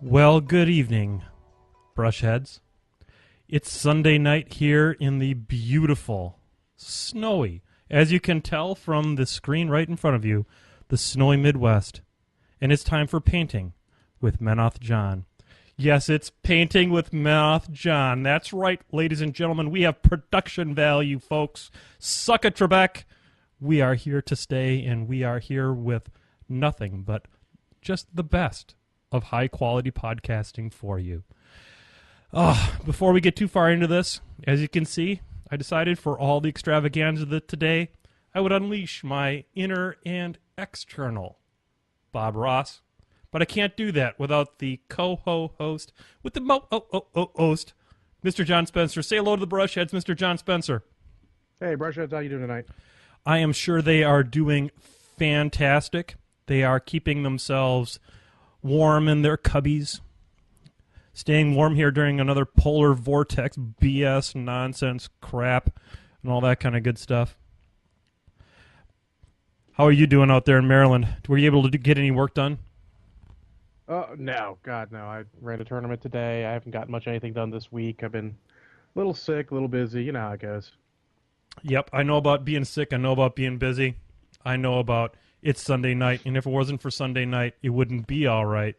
Well, good evening, brushheads. It's Sunday night here in the beautiful, snowy, as you can tell from the screen right in front of you, the snowy Midwest. And it's time for painting with MkII John. Yes, it's painting with MkII John. That's right, ladies and gentlemen. We have production value, folks. Suck it, Trebek. We are here to stay, and we are here with nothing but just the best of high-quality podcasting for you. Before we get too far into this, as you can see, I decided for all the extravaganza that today, I would unleash my inner and external Bob Ross. But I can't do that without the co-host with the host, Mr. John Spencer. Say hello to the Brushheads, Mr. John Spencer. Hey, Brushheads, how you doing tonight? I am sure they are doing fantastic. They are keeping themselves warm in their cubbies, staying warm here during another polar vortex BS nonsense crap and all that kind of good stuff. How are you doing out there in Maryland? Were you able to get any work done? No, God, no. I ran a tournament today. I haven't gotten much anything done this week. I've been a little sick, a little busy. You know how it goes. Yep, I know about being sick. I know about being busy. I know about it's Sunday night, and if it wasn't for Sunday night, it wouldn't be all right.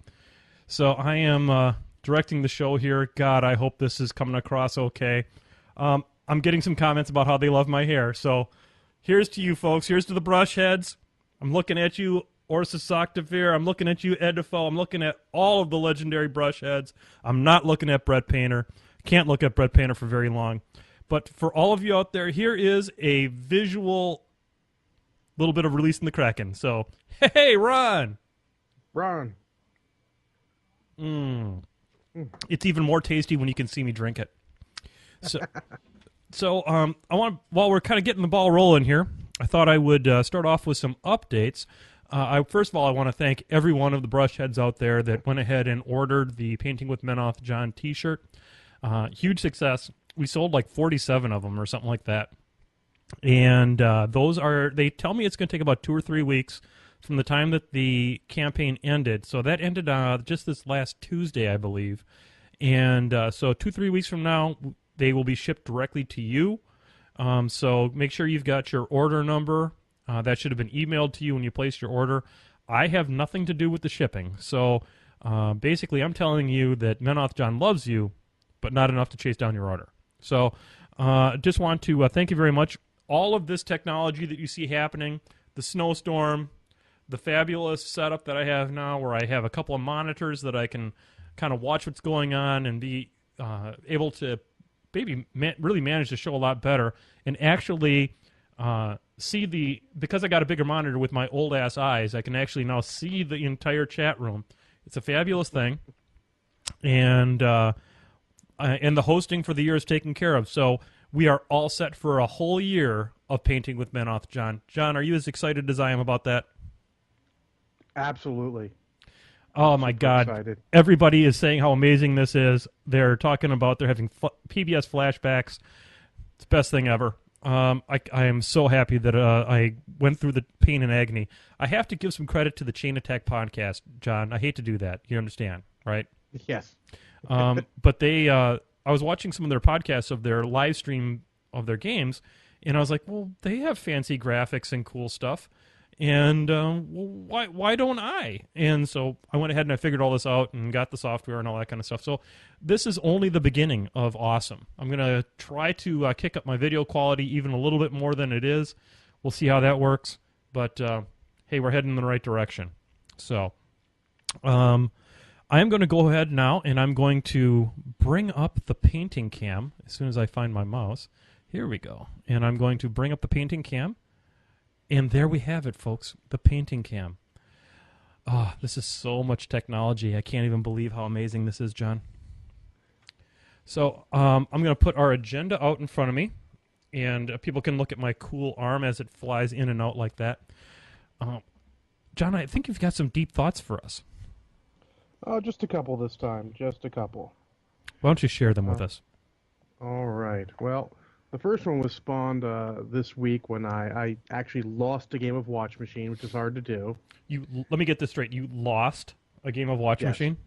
So I am directing the show here. God, I hope this is coming across okay. I'm getting some comments about how they love my hair. So here's to you folks. Here's to the Brushheads. I'm looking at you, Orsa Soctavir. I'm looking at you, Ed Defoe. I'm looking at all of the legendary Brushheads. I'm not looking at Brett Painter. Can't look at Brett Painter for very long. But for all of you out there, here is a visual little bit of releasing the Kraken. So, hey, Ron! Ron. It's even more tasty when you can see me drink it. So I want, while we're kind of getting the ball rolling here, I thought I would start off with some updates. First of all, I want to thank every one of the Brushheads out there that went ahead and ordered the Painting with MkII John t-shirt. Huge success. We sold like 47 of them or something like that. And they tell me it's going to take about 2 or 3 weeks from the time that the campaign ended. So that ended just this last Tuesday, I believe. And so 2-3 weeks from now, they will be shipped directly to you. So make sure you've got your order number. That should have been emailed to you when you placed your order. I have nothing to do with the shipping. So basically, I'm telling you that MkII John loves you, but not enough to chase down your order. So just want to thank you very much. All of this technology that you see happening, the snowstorm, the fabulous setup that I have now where I have a couple of monitors that I can kind of watch what's going on and be able to maybe really manage the show a lot better and actually see because I got a bigger monitor with my old-ass eyes, I can actually now see the entire chat room. It's a fabulous thing. And the hosting for the year is taken care of. So we are all set for a whole year of Painting with MkII John. John, are you as excited as I am about that? Absolutely. Oh, my God. Excited. Everybody is saying how amazing this is. They're talking about they're having PBS flashbacks. It's the best thing ever. I am so happy that I went through the pain and agony. I have to give some credit to the Chain Attack podcast, John. I hate to do that. You understand, right? Yes. But I was watching some of their podcasts of their live stream of their games, and I was like, well, they have fancy graphics and cool stuff, and why don't I? And so I went ahead and I figured all this out and got the software and all that kind of stuff. So this is only the beginning of awesome. I'm going to try to kick up my video quality even a little bit more than it is. We'll see how that works. But, hey, we're heading in the right direction. So I am going to go ahead now, and I'm going to bring up the painting cam as soon as I find my mouse. Here we go. And I'm going to bring up the painting cam. And there we have it, folks, the painting cam. Oh, this is so much technology. I can't even believe how amazing this is, John. So I'm going to put our agenda out in front of me, and people can look at my cool arm as it flies in and out like that. John, I think you've got some deep thoughts for us. Just a couple this time. Just a couple. Why don't you share them with us? All right. Well, the first one was spawned this week when I actually lost a game of Watch Machine, which is hard to do. Let me get this straight. You lost a game of Watch Machine?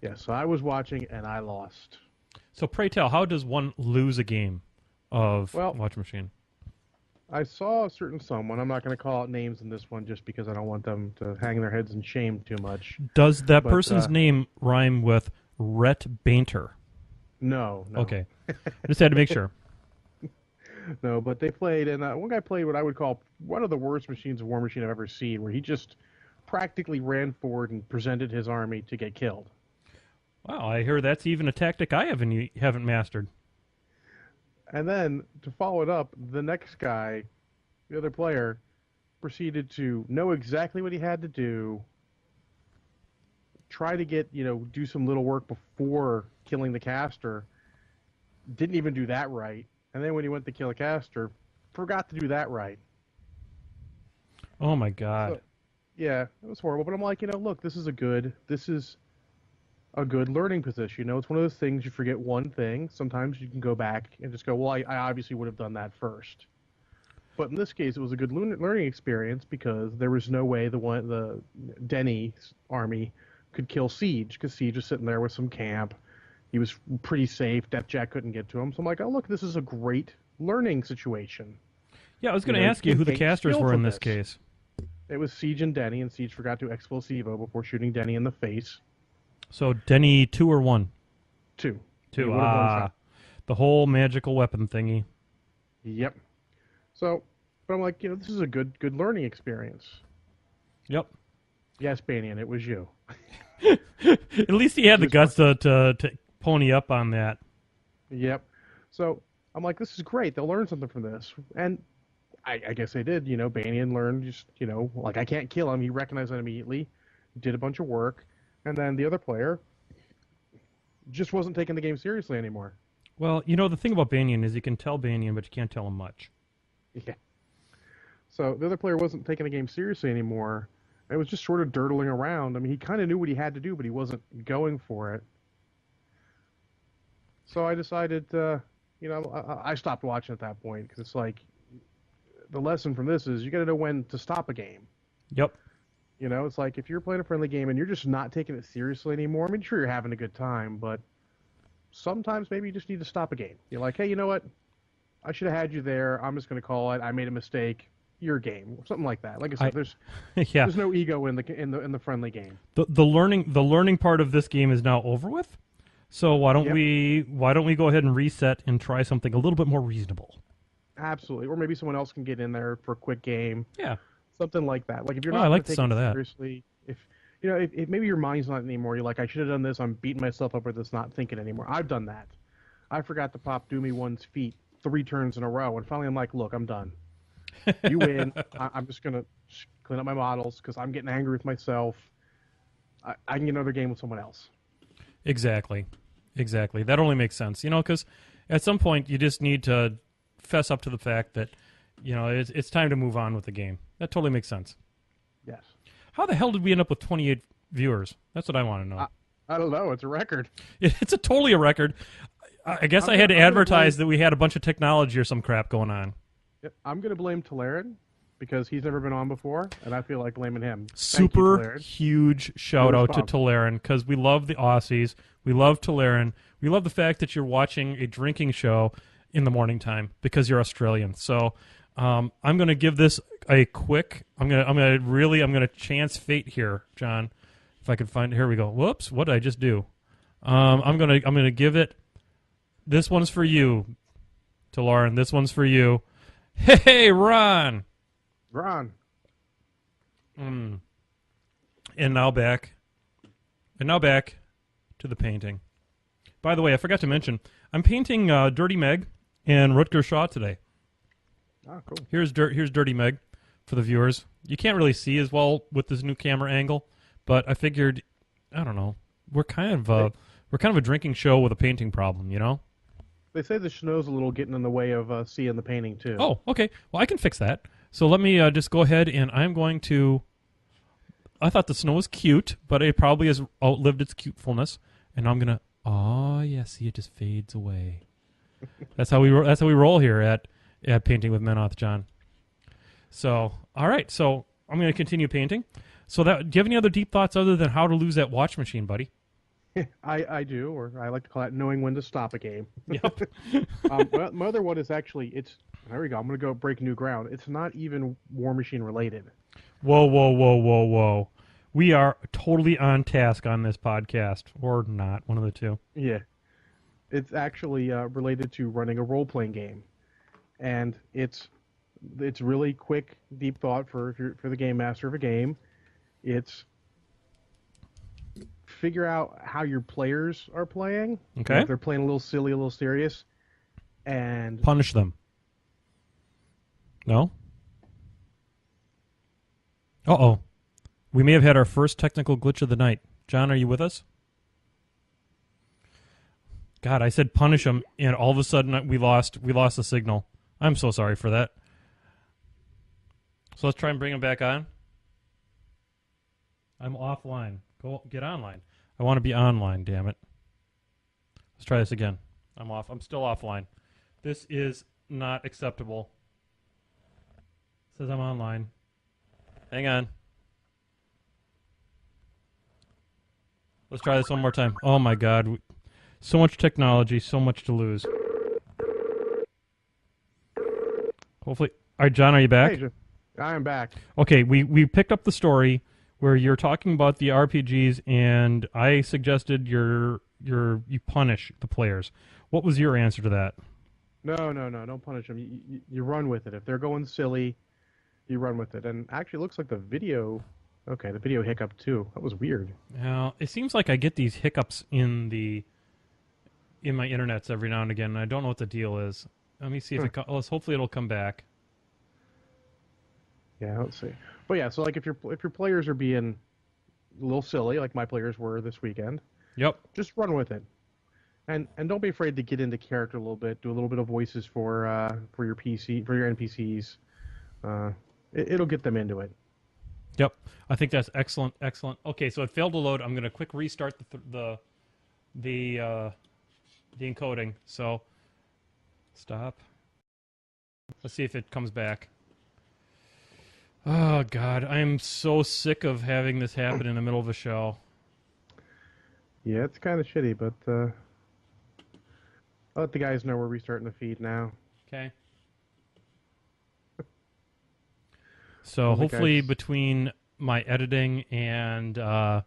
Yeah, so I was watching and I lost. So pray tell, how does one lose a game of Well, Watch Machine? I saw a certain someone. I'm not going to call out names in this one just because I don't want them to hang their heads in shame too much. Does that But, person's name rhyme with Rhett Bainter? No. Okay. I just had to make sure. No, but they played, and one guy played what I would call one of the worst machines of War Machine I've ever seen, where he just practically ran forward and presented his army to get killed. Wow, I hear that's even a tactic I haven't mastered. And then, to follow it up, the next guy, the other player, proceeded to know exactly what he had to do, try to get, do some little work before killing the caster, didn't even do that right, and then when he went to kill a caster, forgot to do that right. Oh my God. So, yeah, it was horrible, but I'm like, look, this is a good learning position. It's one of those things you forget one thing. Sometimes you can go back and just go, well, I obviously would have done that first. But in this case, it was a good learning experience because there was no way the Denny's army could kill Siege because Siege was sitting there with some camp. He was pretty safe. Death Jack couldn't get to him. So I'm like, oh, look, this is a great learning situation. Yeah, I was going to ask you who the casters were in this case. It was Siege and Denny, and Siege forgot to explosivo before shooting Denny in the face. So Denny 2 or 1? 2. 2. The whole magical weapon thingy. Yep. So, but I'm like, this is a good learning experience. Yep. Yes, Banyan, it was you. At least he had the guts to pony up on that. Yep. So I'm like, this is great. They'll learn something from this. And I guess they did. Banyan learned just, like I can't kill him. He recognized it immediately, did a bunch of work. And then the other player just wasn't taking the game seriously anymore. Well, the thing about Banyan is you can tell Banyan, but you can't tell him much. Yeah. So the other player wasn't taking the game seriously anymore. It was just sort of dirtling around. I mean, he kind of knew what he had to do, but he wasn't going for it. So I decided, I stopped watching at that point because it's like the lesson from this is you got to know when to stop a game. Yep. It's like if you're playing a friendly game and you're just not taking it seriously anymore, I mean, sure, you're having a good time, but sometimes maybe you just need to stop a game. You're like, hey, you know what? I should have had you there. I'm just going to call it. I made a mistake. Your game, something like that. Like I said, there's no ego in the friendly game. The learning part of this game is now over with. So why don't we go ahead and reset and try something a little bit more reasonable? Absolutely, or maybe someone else can get in there for a quick game. Yeah, something like that. Like if you're not I like the sound of that. Seriously, if maybe your mind's not anymore. You're like, I should have done this. I'm beating myself up with this, not thinking anymore. I've done that. I forgot to pop Doomy One's feet 3 turns in a row, and finally I'm like, look, I'm done. You win. I'm just going to clean up my models because I'm getting angry with myself. I can get another game with someone else. Exactly. That only makes sense. Because at some point you just need to fess up to the fact that, it's time to move on with the game. That totally makes sense. Yes. How the hell did we end up with 28 viewers? That's what I want to know. I don't know. It's a record. It's totally a record. I guess I had to advertise that we had a bunch of technology or some crap going on. I'm going to blame Toleran because he's never been on before, and I feel like blaming him. Super huge shout out to Toleran because we love the Aussies. We love Toleran. We love the fact that you're watching a drinking show in the morning time because you're Australian. So I'm going to give this a quick. I'm going to chance fate here, John. If I can find. Here we go. Whoops! What did I just do? I'm going to give it. This one's for you, Toleran. This one's for you. Hey, Ron. And now back to the painting. By the way, I forgot to mention, I'm painting Dirty Meg and Rutger Shaw today. Oh, cool. Here's Dirty Meg for the viewers. You can't really see as well with this new camera angle, but I figured, I don't know, we're kind of a drinking show with a painting problem, They say the snow's a little getting in the way of seeing the painting, too. Oh, okay. Well, I can fix that. So let me just go ahead and I'm going to... I thought the snow was cute, but it probably has outlived its cutefulness. And I'm going to... Oh, yeah, see, it just fades away. That's how we roll here at Painting with Menoth, John. So, all right. So I'm going to continue painting. So do you have any other deep thoughts other than how to lose that watch machine, buddy? I do, or I like to call that knowing when to stop a game. Yep. My other one is actually there we go. I'm gonna go break new ground. It's not even War Machine related. Whoa, whoa, whoa, whoa, whoa. We are totally on task on this podcast, or not, one of the two. Yeah, it's actually related to running a role playing game, and it's really quick, deep thought for the game master of a game. It's figure out how your players are playing. Okay. If they're playing a little silly, a little serious, and Punish them. No? Uh-oh. We may have had our first technical glitch of the night. John, are you with us? God, I said punish them, and all of a sudden we lost the signal. I'm so sorry for that. So let's try and bring him back on. I'm offline. Go get online. I want to be online, damn it. Let's try this again. I'm off. I'm still offline. This is not acceptable. It says I'm online. Hang on. Let's try this one more time. Oh my God. So much technology, so much to lose. Hopefully. All right, John, are you back? Hey, I am back. Okay, we picked up the story where you're talking about the RPGs, and I suggested you punish the players. What was your answer to that? No, don't punish them. You run with it. If they're going silly, you run with it. And actually, it looks like the video hiccuped too. That was weird. Now, it seems like I get these hiccups in my internets every now and again, and I don't know what the deal is. Let me see if hopefully it'll come back. Yeah, let's see. But yeah, so like if your players are being a little silly, like my players were this weekend, Yep. just run with it, and don't be afraid to get into character a little bit. Do a little bit of voices for your NPCs. It'll get them into it. Yep. I think that's excellent. Excellent. Okay, so it failed to load. I'm going to quick restart the encoding. So stop. Let's see if it comes back. Oh God, I am so sick of having this happen in the middle of a show. Yeah, it's kind of shitty, but I'll let the guys know we're restarting the feed now. Okay. So hopefully between my editing and the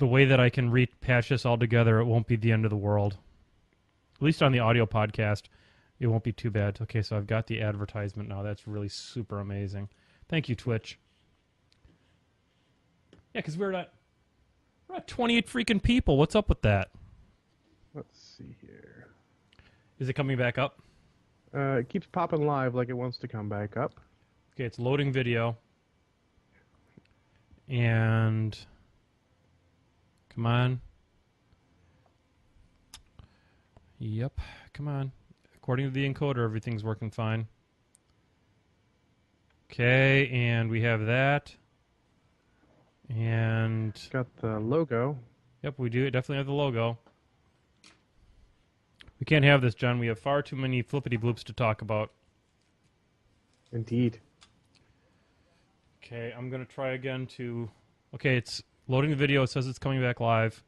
way that I can repatch this all together, it won't be the end of the world. At least on the audio podcast, it won't be too bad. Okay, so I've got the advertisement now. That's really super amazing. Thank you, Twitch. Yeah, because we're at 28 freaking people. What's up with that? Let's see here. Is it coming back up? It keeps popping live like it wants to come back up. Okay, it's loading video. And come on. Yep, come on. According to the encoder, everything's working fine. Okay, and we have that. And Got the logo. yep, we do definitely have the logo. We can't have this, John. We have far too many flippity bloops to talk about. Indeed. Okay, I'm going to try again to... Okay, it's loading the video. It says it's coming back live.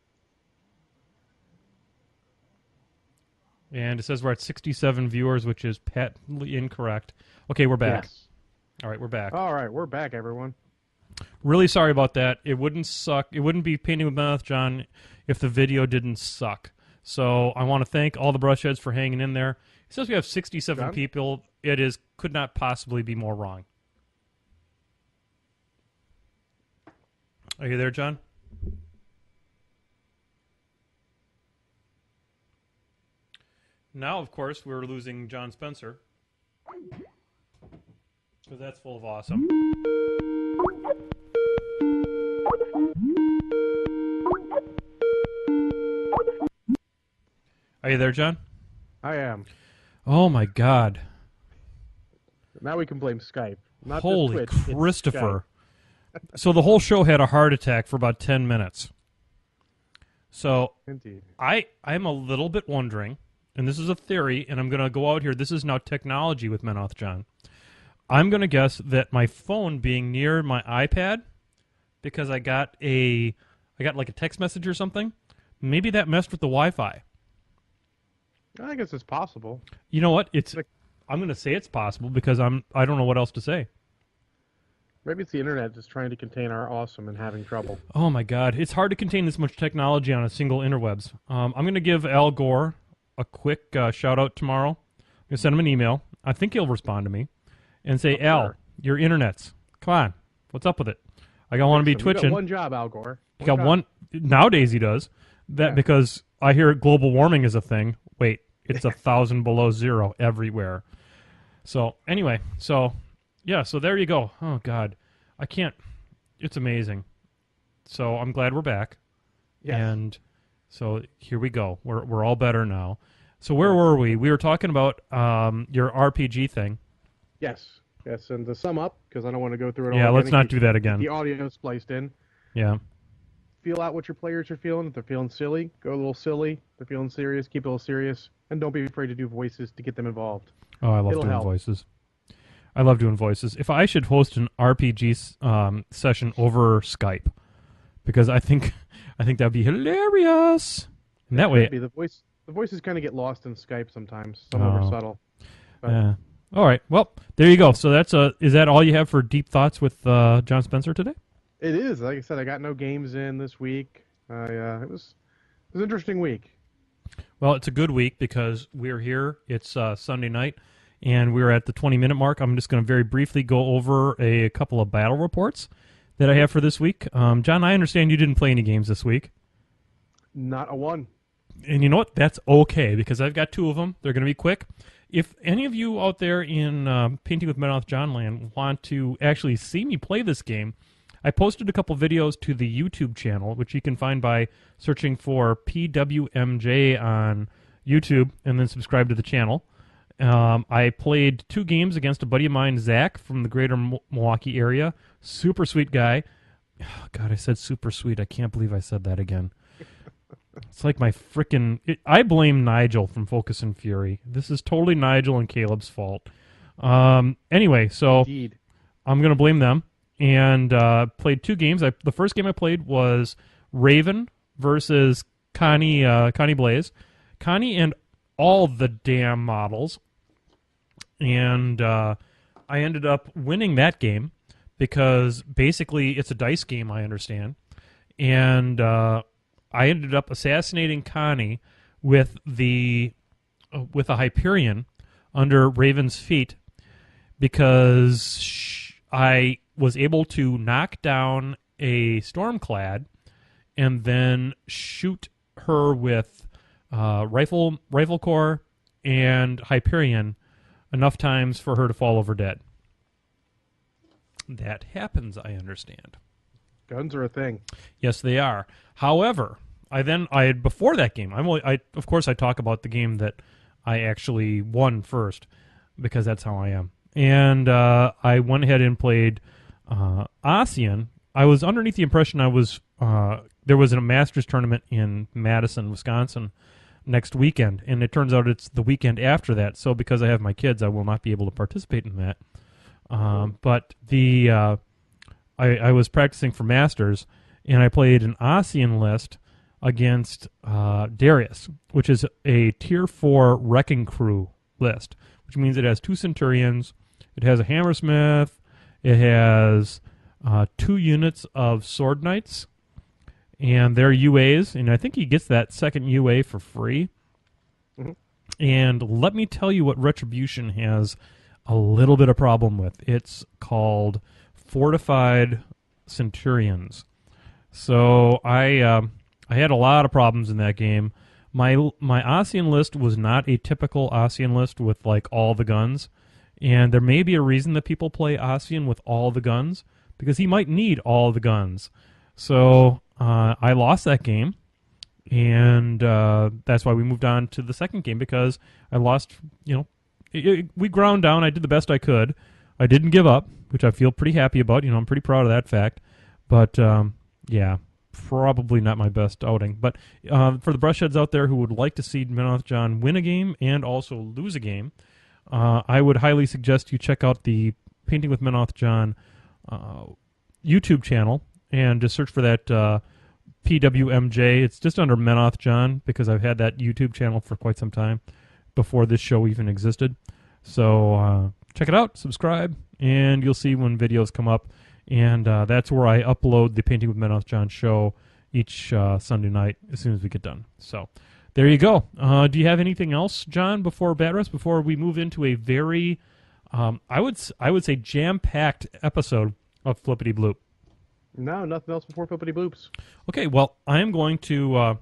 And it says we're at 67 viewers, which is patently incorrect. Okay, we're back. Yes. All right, we're back. All right, we're back, everyone. Really sorry about that. It wouldn't suck. It wouldn't be Painting with Mouth, John, if the video didn't suck. So I want to thank all the brushheads for hanging in there. It says we have 67 John? people. Could not possibly be more wrong. Are you there, John? Now, of course, we're losing John Spencer. Because that's full of awesome. Are you there, John? I am. Oh, my God. Now we can blame Skype. Not Holy just Twitch, Christopher. So the whole show had a heart attack for about 10 minutes. So Indeed. I'm a little bit wondering, and this is a theory, and I'm going to go out here. This is now technology with Menoth John. I'm going to guess that my phone being near my iPad, because I got like a text message or something, Maybe that messed with the Wi-Fi. I guess it's possible. You know what? I'm going to say it's possible because I don't know what else to say. Maybe it's the internet just trying to contain our awesome and having trouble. Oh my God, it's hard to contain this much technology on a single interwebs. I'm going to give Al Gore a quick shout out tomorrow. I'm going to send him an email. I think he'll respond to me and say, Al, sure. your internets. Come on, what's up with it? I don't want to be twitching. You got one job, Al Gore. He got one. Nowadays he does that because I hear global warming is a thing. Wait, it's 1,000 below zero everywhere. So anyway, so there you go. Oh God, I can't. It's amazing. So I'm glad we're back. Yes. And so here we go. We're all better now. So where were we? We were talking about your RPG thing. Yes. And to sum up, because I don't want to go through it all. Yeah, again, let's not do that again. The audio spliced in. Yeah. Feel out what your players are feeling. If they're feeling silly, go a little silly. If they're feeling serious, keep it a little serious. And don't be afraid to do voices to get them involved. Oh, I love doing voices. I love doing voices. If I should host an RPG session over Skype, because I think that'd be hilarious. And that way, the voices kind of get lost in Skype sometimes. Some are subtle. Yeah. All right. Well, there you go. So is that all you have for Deep Thoughts with John Spencer today? It is. Like I said, I got no games in this week. It was an interesting week. Well, it's a good week because we're here. It's Sunday night, and we're at the 20-minute mark. I'm just going to very briefly go over a couple of battle reports that I have for this week. John, I understand you didn't play any games this week. Not a one. And you know what? That's okay because I've got two of them. They're going to be quick. If any of you out there in Painting with Men-Off John Land want to actually see me play this game, I posted a couple videos to the YouTube channel, which you can find by searching for PwMJ on YouTube and then subscribe to the channel. I played 2 games against a buddy of mine, Zach, from the greater Milwaukee area. Super sweet guy. Oh, God, I said super sweet. I can't believe I said that again. It's like my frickin'... I blame Nigel from Focus and Fury. This is totally Nigel and Caleb's fault. Anyway, so Indeed. I'm going to blame them. And played 2 games. The first game I played was Raven versus Connie Blaze. Connie and all the damn models. And I ended up winning that game because basically it's a dice game, I understand. And I ended up assassinating Connie with a Hyperion under Raven's feet because I was able to knock down a Stormclad and then shoot her with rifle core and Hyperion enough times for her to fall over dead. That happens, I understand. Guns are a thing. Yes, they are. However, before that game, of course I talk about the game that I actually won first because that's how I am. And I went ahead and played ASEAN. I was underneath the impression there was a Masters tournament in Madison, Wisconsin next weekend, and it turns out it's the weekend after that. So because I have my kids, I will not be able to participate in that. But I was practicing for Masters, and I played an ASEAN list against Darius, which is a Tier 4 Wrecking Crew list, which means it has 2 Centurions, it has a Hammersmith, it has 2 units of Sword Knights, and they're UAs, and I think he gets that second UA for free. Mm-hmm. And let me tell you what Retribution has a little bit of problem with. It's called Fortified Centurions. So I had a lot of problems in that game. My ASEAN list was not a typical ASEAN list with like all the guns. And there may be a reason that people play ASEAN with all the guns, because he might need all the guns. So I lost that game, and that's why we moved on to the second game, because I lost, we ground down. I did the best I could. I didn't give up, which I feel pretty happy about. I'm pretty proud of that fact. But, yeah, probably not my best outing. But for the brushheads out there who would like to see Men-Off John win a game and also lose a game, I would highly suggest you check out the Painting with Men-Off John YouTube channel and just search for that PwMJ. It's just under Menoth John because I've had that YouTube channel for quite some time before this show even existed. So check it out, subscribe, and you'll see when videos come up. And that's where I upload the Painting with Menoth John show each Sunday night as soon as we get done. So there you go. Do you have anything else, John, before Bad Rest, before we move into a very, I would say, jam-packed episode of Flippity Bloop? No, nothing else before Flippity Bloops. Okay, well, I am going to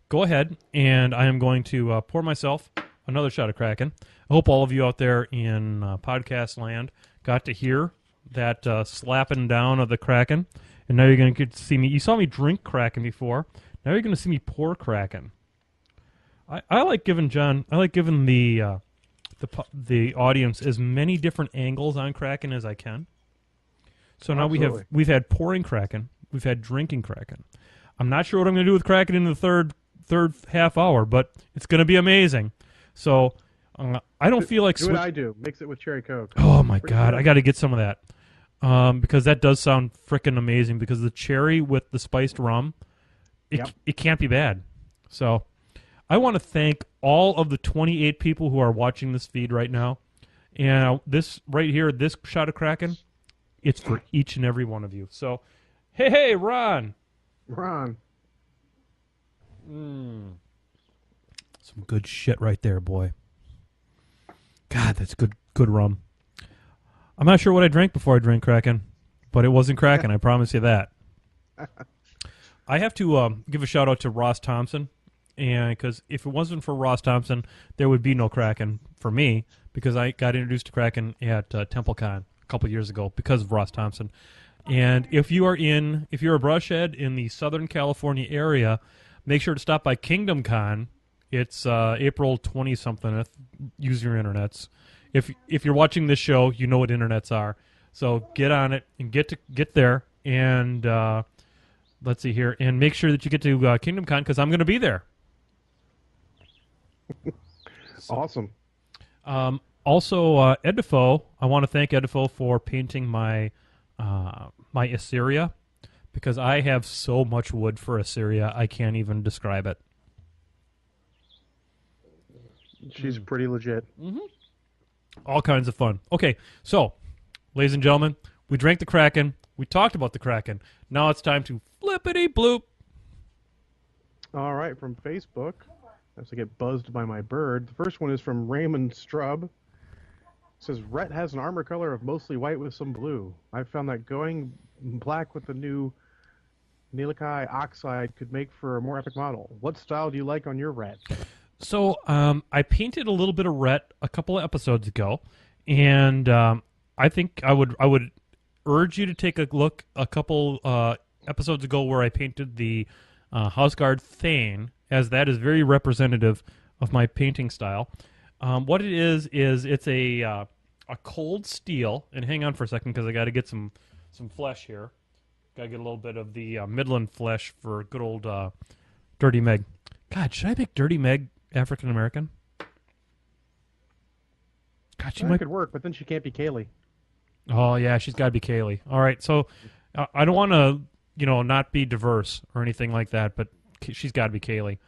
go ahead and I am going to pour myself another shot of Kraken. I hope all of you out there in podcast land got to hear that slapping down of the Kraken. And now you're going to get to see me. You saw me drink Kraken before. Now you're going to see me pour Kraken. I like giving the audience as many different angles on Kraken as I can. So now Absolutely. we've had pouring Kraken, we've had drinking Kraken. I'm not sure what I'm going to do with Kraken in the third half hour, but it's going to be amazing. So I don't feel like do what I do. Mix it with cherry Coke. Oh my Pretty God, good. I got to get some of that because that does sound frickin' amazing. Because the cherry with the spiced rum, it can't be bad. So I want to thank all of the 28 people who are watching this feed right now, and this right here, this shot of Kraken. It's for each and every one of you. So, hey, Ron. Ron. Some good shit right there, boy. God, that's good rum. I'm not sure what I drank before I drank Kraken, but it wasn't Kraken, I promise you that. I have to give a shout out to Ross Thompson, and because if it wasn't for Ross Thompson, there would be no Kraken for me, because I got introduced to Kraken at TempleCon a couple years ago because of Ross Thompson. And if you're a brush head in the Southern California area, make sure to stop by Kingdom Con. It's April 20-something. Use your internets. If you're watching this show, you know what internets are. So get on it and get there. And let's see here. And make sure that you get to Kingdom Con because I'm going to be there. Awesome. Also, Ed Defoe, I want to thank Ed Defoe for painting my my Assyria because I have so much wood for Assyria, I can't even describe it. She's pretty legit. Mm-hmm. All kinds of fun. Okay, so, ladies and gentlemen, we drank the Kraken. We talked about the Kraken. Now it's time to flippity bloop. All right, from Facebook. As I get buzzed by my bird. The first one is from Raymond Strub. It says, Rhett has an armor color of mostly white with some blue. I found that going black with the new Nilikai Oxide could make for a more epic model. What style do you like on your Rhett? So I painted a little bit of Rhett a couple of episodes ago, and I think I would urge you to take a look a couple episodes ago where I painted the Houseguard Thane, as that is very representative of my painting style. What it is it's a cold steel, and hang on for a second because I got to get some flesh here. Got to get a little bit of the Midland flesh for good old Dirty Meg. God, should I make Dirty Meg African American? God, she might could work, but then she can't be Kaylee. Oh yeah, she's got to be Kaylee. All right, so I don't want to not be diverse or anything like that, but she's got to be Kaylee.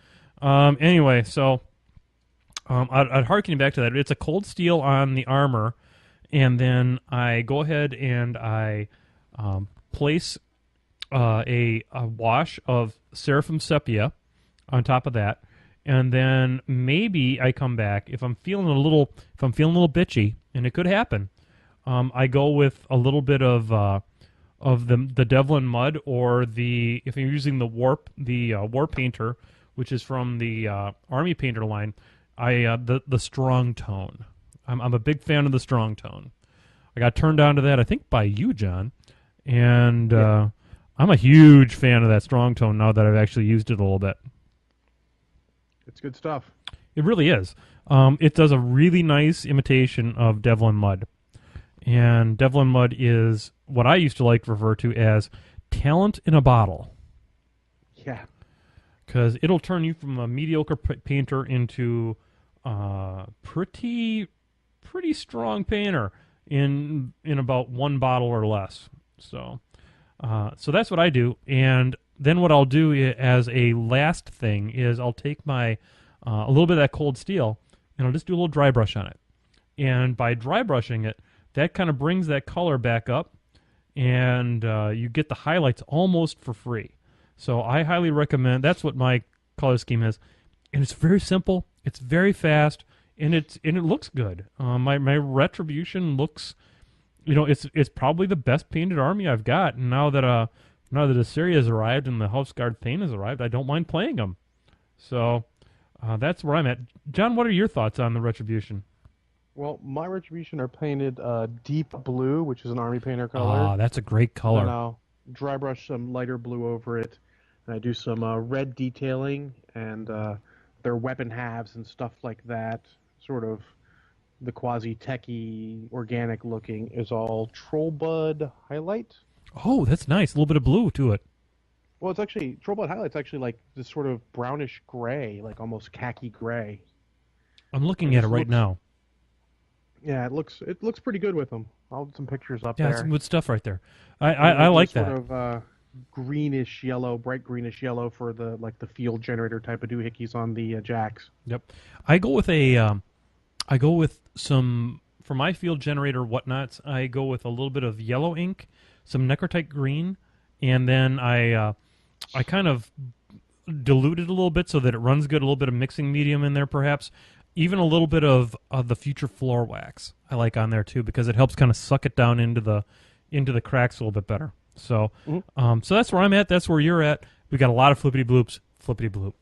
Anyway, so I'd harken back to that. It's a cold steel on the armor, and then I go ahead and I place a wash of Seraphim Sepia on top of that, and then maybe I come back if I'm feeling a little bitchy, and it could happen. I go with a little bit of the Devlin Mud, or if I'm using the War Painter, which is from the Army Painter line, the Strong Tone. I'm a big fan of the Strong Tone. I got turned on to that, I think, by you, John, and I'm a huge fan of that Strong Tone now that I've actually used it a little bit. It's good stuff. It really is. It does a really nice imitation of Devlin Mud. And Devlin Mud is what I used to like to refer to as talent in a bottle. Yeah. Because it'll turn you from a mediocre painter into a pretty strong painter in about one bottle or less. So that's what I do. And then what I'll do as a last thing is I'll take my a little bit of that cold steel and I'll just do a little dry brush on it. And by dry brushing it, that kind of brings that color back up, and you get the highlights almost for free. So I highly recommend. That's what my color scheme is, and it's very simple. It's very fast, and it looks good. My Retribution looks, it's probably the best painted army I've got. And now that Assyria has arrived and the Houseguard Thane has arrived, I don't mind playing them. So that's where I'm at. John, what are your thoughts on the Retribution? Well, my Retribution are painted deep blue, which is an army painter color. Ah, that's a great color. And I'll dry brush some lighter blue over it, and I do some red detailing and their weapon halves and stuff like that. Sort of the quasi-techy, organic looking is all Trollbud highlight. Oh, that's nice. A little bit of blue to it. Well, it's actually Trollbud highlight's actually like this sort of brownish gray, like almost khaki gray. I'm looking at it right now. Yeah, it looks pretty good with them. I'll put some pictures up there. Yeah, some good stuff right there. I like that. Sort of greenish yellow, bright greenish yellow for the field generator type of doohickeys on the jacks. Yep. I go with some for my field generator whatnots. I go with a little bit of yellow ink, some necrotite green, and then I kind of dilute it a little bit so that it runs good. A little bit of mixing medium in there, perhaps. Even a little bit of the future floor wax I like on there too, because it helps kind of suck it down into the cracks a little bit better. So, so that's where I'm at. That's where you're at. We got a lot of flippity bloops. Flippity bloop.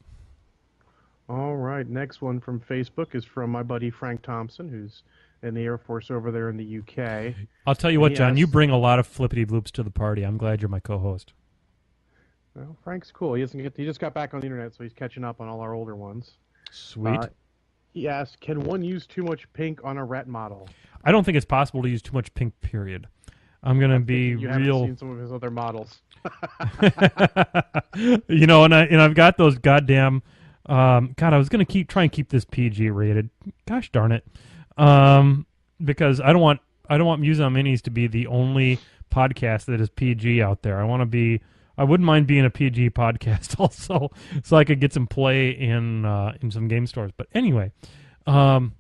All right. Next one from Facebook is from my buddy Frank Thompson, who's in the Air Force over there in the UK. I'll tell you what, John. You bring a lot of flippity bloops to the party. I'm glad you're my co-host. Well, Frank's cool. He just got back on the internet, so he's catching up on all our older ones. Sweet. He asked, can one use too much pink on a ret model? I don't think it's possible to use too much pink, period. I'm going to be you real... haven't seen some of his other models. And I've got those goddamn... God, I was going to try and keep this PG rated. Gosh darn it. Because I don't want Museum Minis to be the only podcast that is PG out there. I wouldn't mind being a PG podcast also, so I could get some play in some game stores. But anyway, I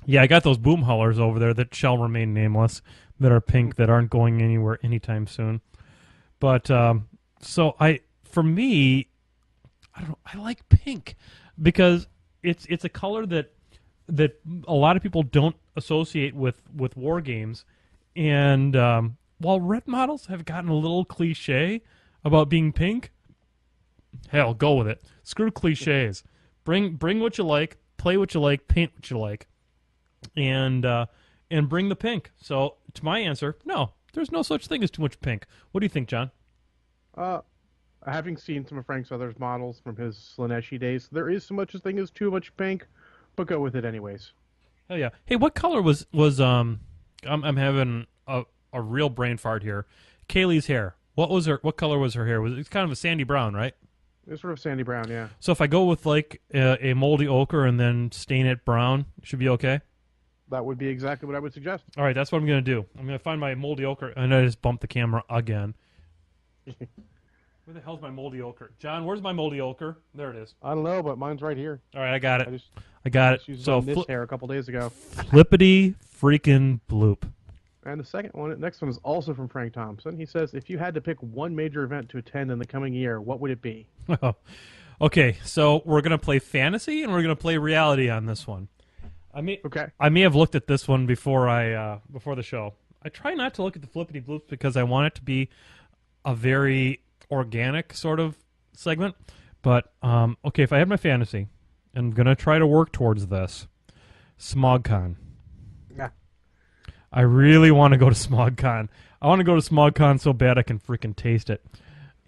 got those boom haulers over there that shall remain nameless, that are pink, that aren't going anywhere anytime soon. But for me, I like pink because it's a color that a lot of people don't associate with war games, and while red models have gotten a little cliche about being pink, hell, go with it. Screw cliches. Bring what you like, play what you like, paint what you like, and bring the pink. So, to my answer, no, there's no such thing as too much pink. What do you think, John? Having seen some of Frank's other models from his Slaneshi days, there is so much thing as too much pink, but go with it anyways. Hell yeah. Hey, what color was I'm having a real brain fart here. Kaylee's hair. What color was her hair? It's kind of a sandy brown, right? It's sort of sandy brown, yeah. So if I go with like a moldy ochre and then stain it brown, it should be okay? That would be exactly what I would suggest. All right, that's what I'm going to do. I'm going to find my moldy ochre, and I just bumped the camera again. Where the hell's my moldy ochre? John, where's my moldy ochre? There it is. I don't know, but mine's right here. All right, I got it. I got it. So this hair a couple days ago. Flippity freaking bloop. And the next one is also from Frank Thompson. He says, if you had to pick one major event to attend in the coming year, what would it be? Okay, so we're going to play fantasy and we're going to play reality on this one. I may have looked at this one before the show. I try not to look at the flippity bloops because I want it to be a very organic sort of segment. But, okay, if I had my fantasy, I'm going to try to work towards this. SmogCon. Yeah. I really want to go to SmogCon. I want to go to SmogCon so bad I can freaking taste it.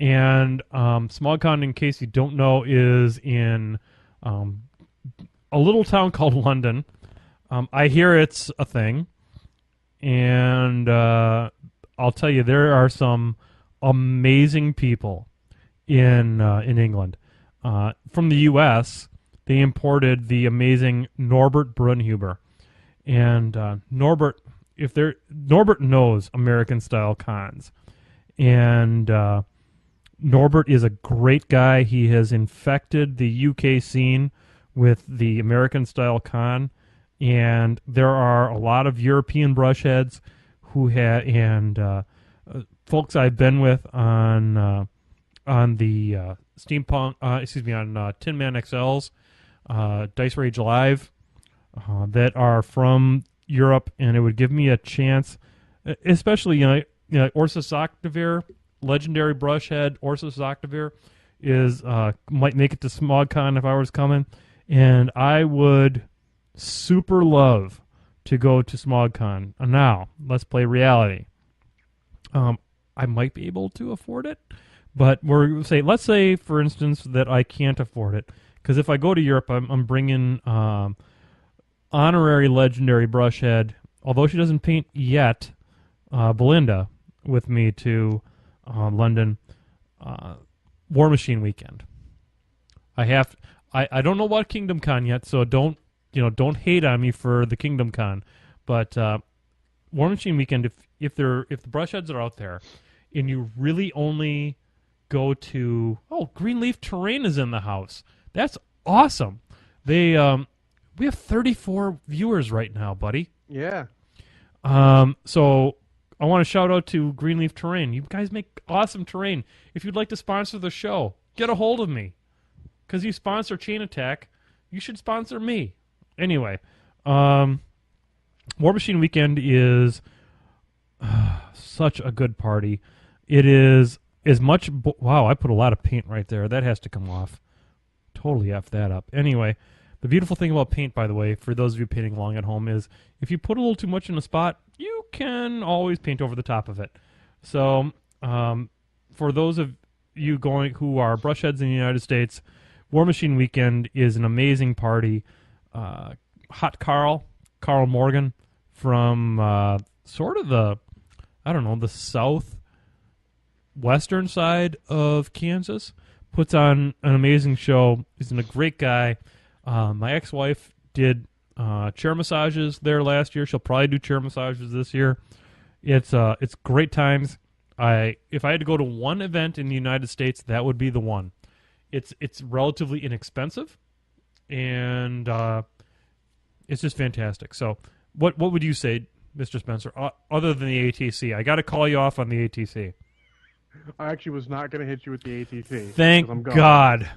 And SmogCon, in case you don't know, is in a little town called London. I hear it's a thing. And I'll tell you, there are some amazing people in England. From the U.S., they imported the amazing Norbert Brunhuber. And Norbert knows American-style cons. And Norbert is a great guy. He has infected the UK scene with the American-style con, and there are a lot of European brush heads who have, and folks I've been with on the Steampunk, on Tin Man XLs, Dice Rage Live, that are from Europe, and it would give me a chance, especially Ursus Octavir, legendary brush head. Ursus Octavir is might make it to SmogCon if I was coming, and I would super love to go to SmogCon. Now let's play reality. I might be able to afford it, but let's say for instance that I can't afford it, because if I go to Europe, I'm bringing honorary legendary brush head, although she doesn't paint yet, Belinda, with me to London War Machine weekend. I don't know about Kingdom Con yet, so don't hate on me for the Kingdom Con, but War Machine weekend, if the brush heads are out there and you really only go to Greenleaf Terrain is in the house. That's awesome. We have 34 viewers right now, buddy. Yeah. So I want to shout out to Greenleaf Terrain. You guys make awesome terrain. If you'd like to sponsor the show, get a hold of me. Because you sponsor Chain Attack, you should sponsor me. Anyway, War Machine Weekend is such a good party. It is as much... wow, I put a lot of paint right there. That has to come off. Totally F that up. Anyway, the beautiful thing about paint, by the way, for those of you painting along at home, is if you put a little too much in a spot, you can always paint over the top of it. So, for those of you who are brush heads in the United States, War Machine Weekend is an amazing party. Hot Carl Morgan from sort of the southwestern side of Kansas, puts on an amazing show. He's a great guy. My ex-wife did chair massages there last year. She'll probably do chair massages this year. It's great times. If I had to go to one event in the United States, that would be the one. It's relatively inexpensive, and it's just fantastic. So, what would you say, Mr. Spencer, other than the ATC? I got to call you off on the ATC. I actually was not going to hit you with the ATC. Thank God.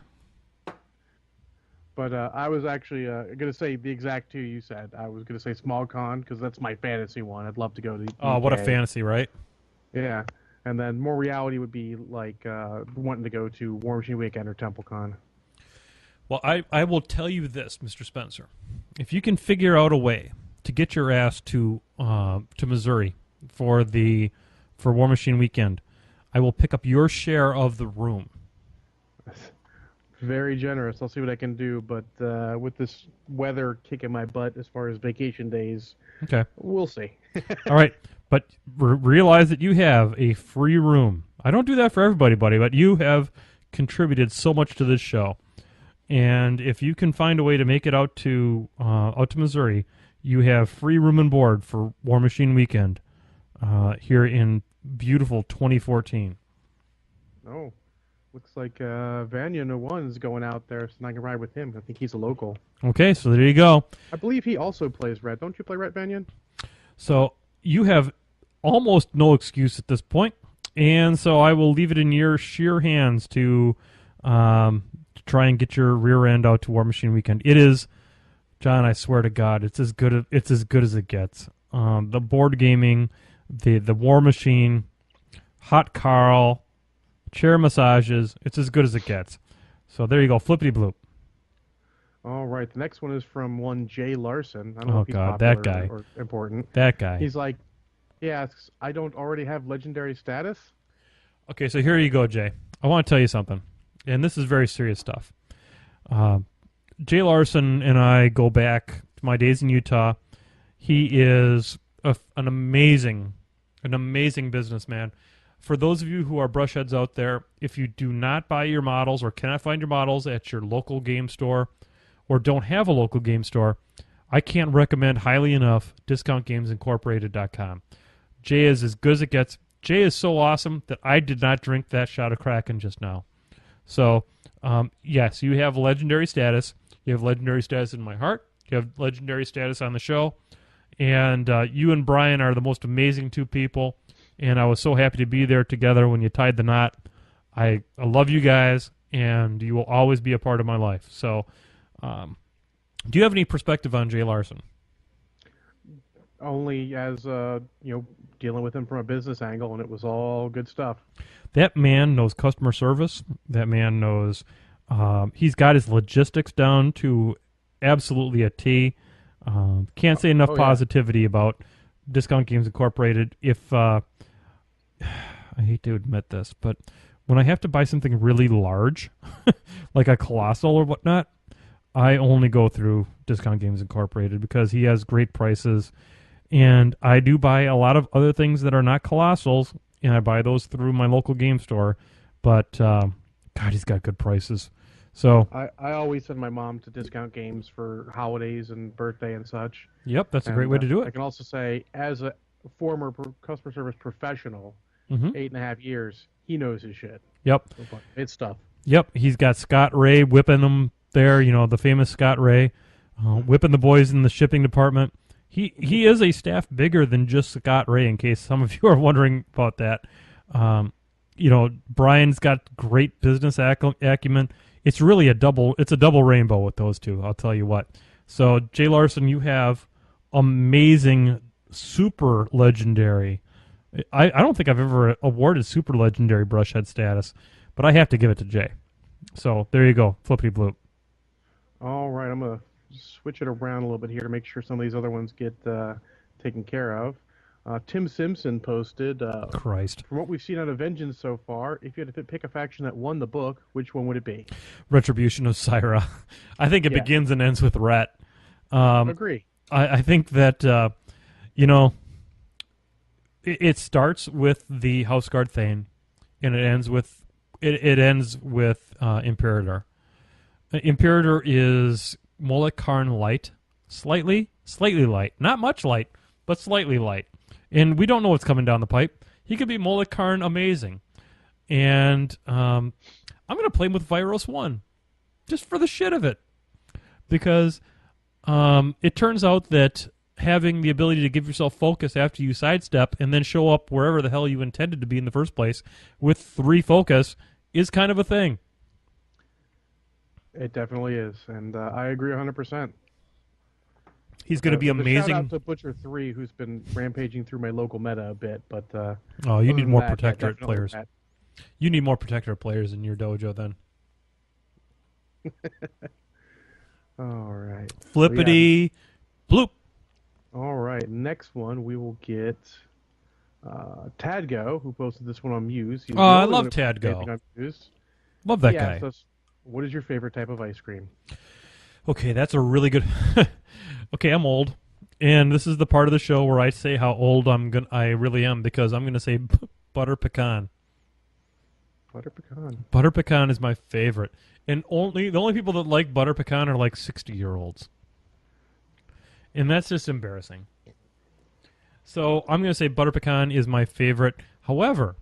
But I was actually going to say the exact two you said. I was going to say SmogCon because that's my fantasy one. I'd love to go to the UK. What a fantasy, right? Yeah. And then more reality would be like wanting to go to War Machine Weekend or TempleCon. Well, I will tell you this, Mr. Spencer. If you can figure out a way to get your ass to Missouri for War Machine Weekend, I will pick up your share of the room. Very generous. I'll see what I can do, but with this weather kicking my butt as far as vacation days, okay, we'll see. All right, but realize that you have a free room. I don't do that for everybody, buddy, but you have contributed so much to this show, and if you can find a way to make it out to Missouri, you have free room and board for War Machine Weekend here in beautiful 2014. Oh. Looks like Vanya No One's going out there, so I can ride with him. I think he's a local. Okay, so there you go. I believe he also plays Red. Don't you play Red, Vanyan? So you have almost no excuse at this point, and so I will leave it in your sheer hands to try and get your rear end out to War Machine Weekend. It is, John, I swear to God, it's as good as it gets. The board gaming, the War Machine, Hot Carl, chair massages, it's as good as it gets. So there you go, Flippity Bloop. All right, the next one is from one Jay Larson. I don't know if he's God, popular that guy. or important. That guy. He's like, he asks, I don't already have legendary status? Okay, so here you go, Jay. I want to tell you something, and this is very serious stuff. Jay Larson and I go back to my days in Utah. He is an amazing businessman. For those of you who are brush heads out there, if you do not buy your models or cannot find your models at your local game store or don't have a local game store, I can't recommend highly enough DiscountGamesIncorporated.com. Jay is as good as it gets. Jay is so awesome that I did not drink that shot of Kraken just now. So, yes, you have legendary status. You have legendary status in my heart. You have legendary status on the show. And you and Brian are the most amazing two people. And I was so happy to be there together when you tied the knot. I love you guys, and you will always be a part of my life. So, do you have any perspective on Jay Larson? Only as dealing with him from a business angle, and it was all good stuff. That man knows customer service. That man knows. He's got his logistics down to absolutely a T. Can't say enough positivity about Discount Games Incorporated. If I hate to admit this, but when I have to buy something really large, like a Colossal or whatnot, I only go through Discount Games Incorporated because he has great prices. And I do buy a lot of other things that are not Colossals, and I buy those through my local game store. But, God, he's got good prices. So I always send my mom to Discount Games for holidays and birthday and such. Yep, that's a great way to do it. I can also say, as a former customer service professional, 8.5 years, he knows his shit. Yep. It's stuff. Yep, he's got Scott Ray whipping them there, the famous Scott Ray, whipping the boys in the shipping department. He is a staff bigger than just Scott Ray, in case some of you are wondering about that. Brian's got great business acumen. It's really a double rainbow with those two, I'll tell you what. So, Jay Larson, you have amazing, super legendary. I don't think I've ever awarded super legendary brushhead status, but I have to give it to Jay. So, there you go, Flippity Bloop. All right, I'm going to switch it around a little bit here to make sure some of these other ones get taken care of. Tim Simpson posted, Christ. From what we've seen out of Vengeance so far, if you had to pick a faction that won the book, which one would it be? Retribution of Syra. I think it begins and ends with Ret. Agree. I think that, it starts with the House Guard Thane, and it ends with Imperator. Imperator is Molech Karn light, slightly light, not much light, but slightly light. And we don't know what's coming down the pipe. He could be Molech Karn amazing. And I'm going to play him with Viros 1, just for the shit of it. Because it turns out that having the ability to give yourself focus after you sidestep and then show up wherever the hell you intended to be in the first place with 3 focus is kind of a thing. It definitely is, and I agree 100%. He's going to be amazing. Shout out to Butcher 3, who's been rampaging through my local meta a bit, but you need more Protectorate players. You need more Protectorate players in your dojo, then. All right. Flippity Bloop. All right. Next one, we will get Tadgo, who posted this one on Muse. I love Tadgo. Love that guy. Us, what is your favorite type of ice cream? Okay, that's a really good... Okay, I'm old, and this is the part of the show where I say how old I really am, because I'm going to say butter pecan. Butter pecan. Butter pecan is my favorite. And the only people that like butter pecan are like 60-year-olds. And that's just embarrassing. So I'm going to say butter pecan is my favorite. However,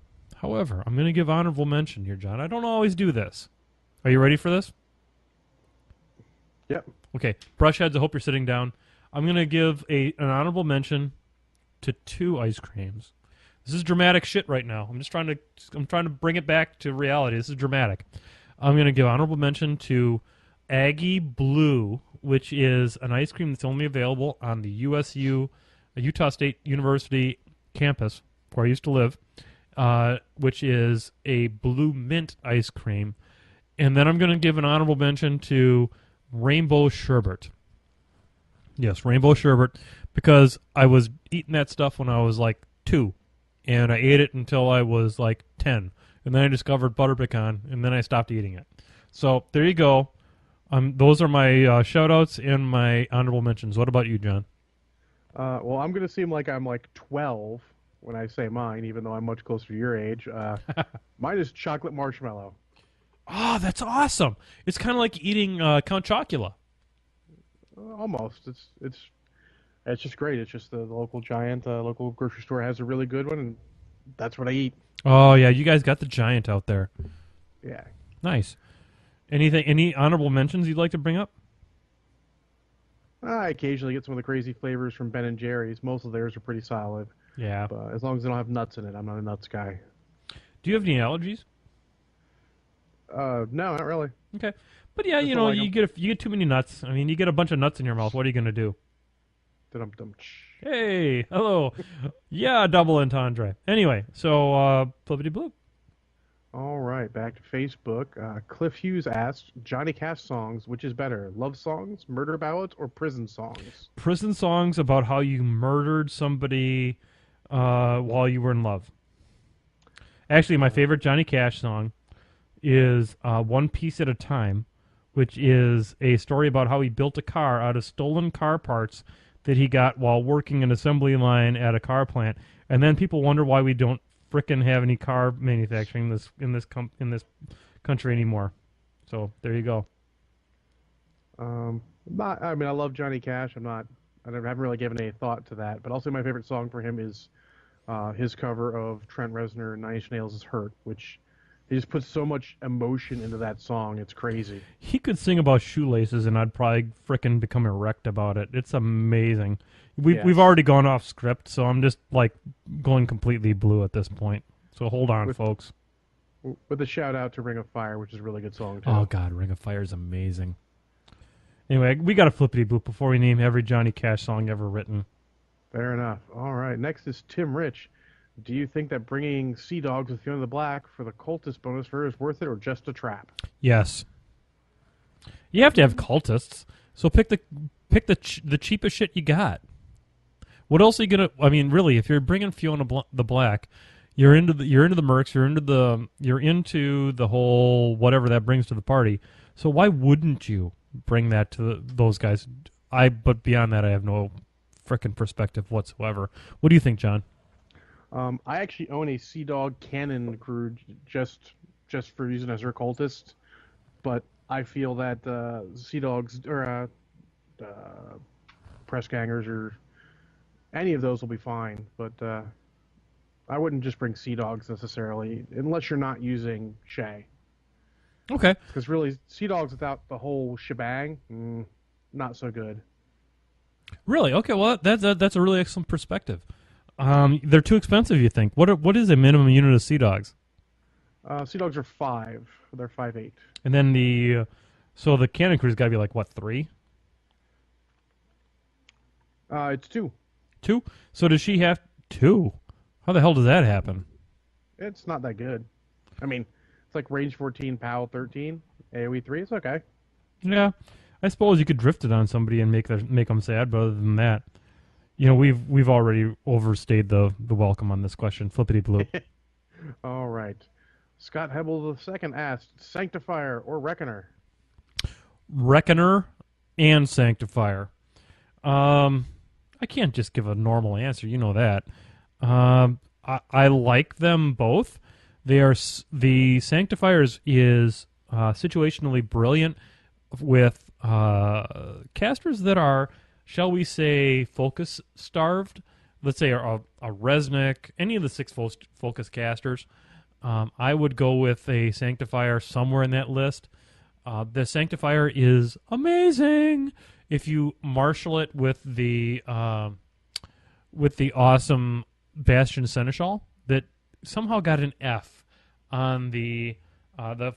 I'm going to give honorable mention here, John. I don't always do this. Are you ready for this? Yep. Okay, brushheads, I hope you're sitting down. I'm going to give an honorable mention to 2 ice creams. This is dramatic shit right now. I'm trying to bring it back to reality. This is dramatic. I'm going to give honorable mention to Aggie Blue, which is an ice cream that's only available on the Utah State University campus where I used to live, which is a blue mint ice cream. And then I'm going to give an honorable mention to Rainbow Sherbet. Yes, Rainbow Sherbet, because I was eating that stuff when I was like 2, and I ate it until I was like 10, and then I discovered butter pecan, and then I stopped eating it. So there you go. Those are my shout-outs and my honorable mentions. What about you, John? Well, I'm going to seem like I'm like 12 when I say mine, even though I'm much closer to your age. Mine is chocolate marshmallow. Oh, that's awesome! It's kind of like eating Count Chocula. Almost. It's just great. It's just the local giant local grocery store has a really good one, and that's what I eat. Oh yeah, you guys got the giant out there. Yeah. Nice. Any honorable mentions you'd like to bring up? I occasionally get some of the crazy flavors from Ben and Jerry's. Most of theirs are pretty solid. Yeah. But as long as they don't have nuts in it, I'm not a nuts guy. Do you have any allergies? No, not really. Okay. But yeah, Just you don't know, like 'em. you get too many nuts. I mean, you get a bunch of nuts in your mouth. What are you gonna do? Dum-dum. Hey, hello. Yeah, double entendre. Anyway, so Flippity Bloop. All right, back to Facebook. Cliff Hughes asked, Johnny Cash songs, which is better, love songs, murder ballads, or prison songs? Prison songs about how you murdered somebody while you were in love. Actually, my favorite Johnny Cash song is One Piece at a Time, which is a story about how he built a car out of stolen car parts that he got while working an assembly line at a car plant. And then people wonder why we don't frickin' have any car manufacturing in this country anymore. So there you go. I mean, I love Johnny Cash. I haven't really given any thought to that. But also, my favorite song for him is his cover of Trent Reznor and Nine Inch Nails' "Hurt," which he just puts so much emotion into that song. It's crazy. He could sing about shoelaces, and I'd probably frickin' become erect about it. It's amazing. We've already gone off script, so I'm just like going completely blue at this point. So hold on, folks. With a shout out to Ring of Fire, which is a really good song too. Oh God, Ring of Fire is amazing. Anyway, we got a flippity bloop before we name every Johnny Cash song ever written. Fair enough. All right, next is Tim Rich. Do you think that bringing Sea Dogs with Fiona the Black for the cultist bonus for her is worth it, or just a trap? Yes. You have to have cultists, so pick the cheapest shit you got. What else are you gonna? I mean, really, if you're bringing Fiona the Black, you're into the mercs, you're into the whole whatever that brings to the party. So why wouldn't you bring that to those guys? But beyond that, I have no frickin' perspective whatsoever. What do you think, John? I actually own a Sea Dog cannon crew just for using as her cultist, but I feel that Sea Dogs or press gangers or any of those will be fine. But I wouldn't just bring Sea Dogs necessarily, unless you're not using Shay. Okay. Because really, Sea Dogs without the whole shebang, not so good. Really? Okay. Well, that's a really excellent perspective. They're too expensive, you think? What is a minimum unit of Sea Dogs? Sea Dogs are 5. They're 5'8". And then the cannon crew's got to be like what, 3? It's 2. 2? So does she have 2? How the hell does that happen? It's not that good. I mean, it's like range 14, POW 13, AoE 3. It's okay. Yeah, I suppose you could drift it on somebody and make them sad. But other than that, you know, we've already overstayed the welcome on this question. Flippity bloop. All right. Scott Hebel II asked, Sanctifier or Reckoner? Reckoner and Sanctifier. I can't just give a normal answer. You know that. I like them both. The Sanctifier is situationally brilliant with casters that are, shall we say, focus starved. Let's say a Resnick, any of the 6 focus casters. I would go with a Sanctifier somewhere in that list. The Sanctifier is amazing if you marshal it with the awesome Bastion Seneschal that somehow got an F on the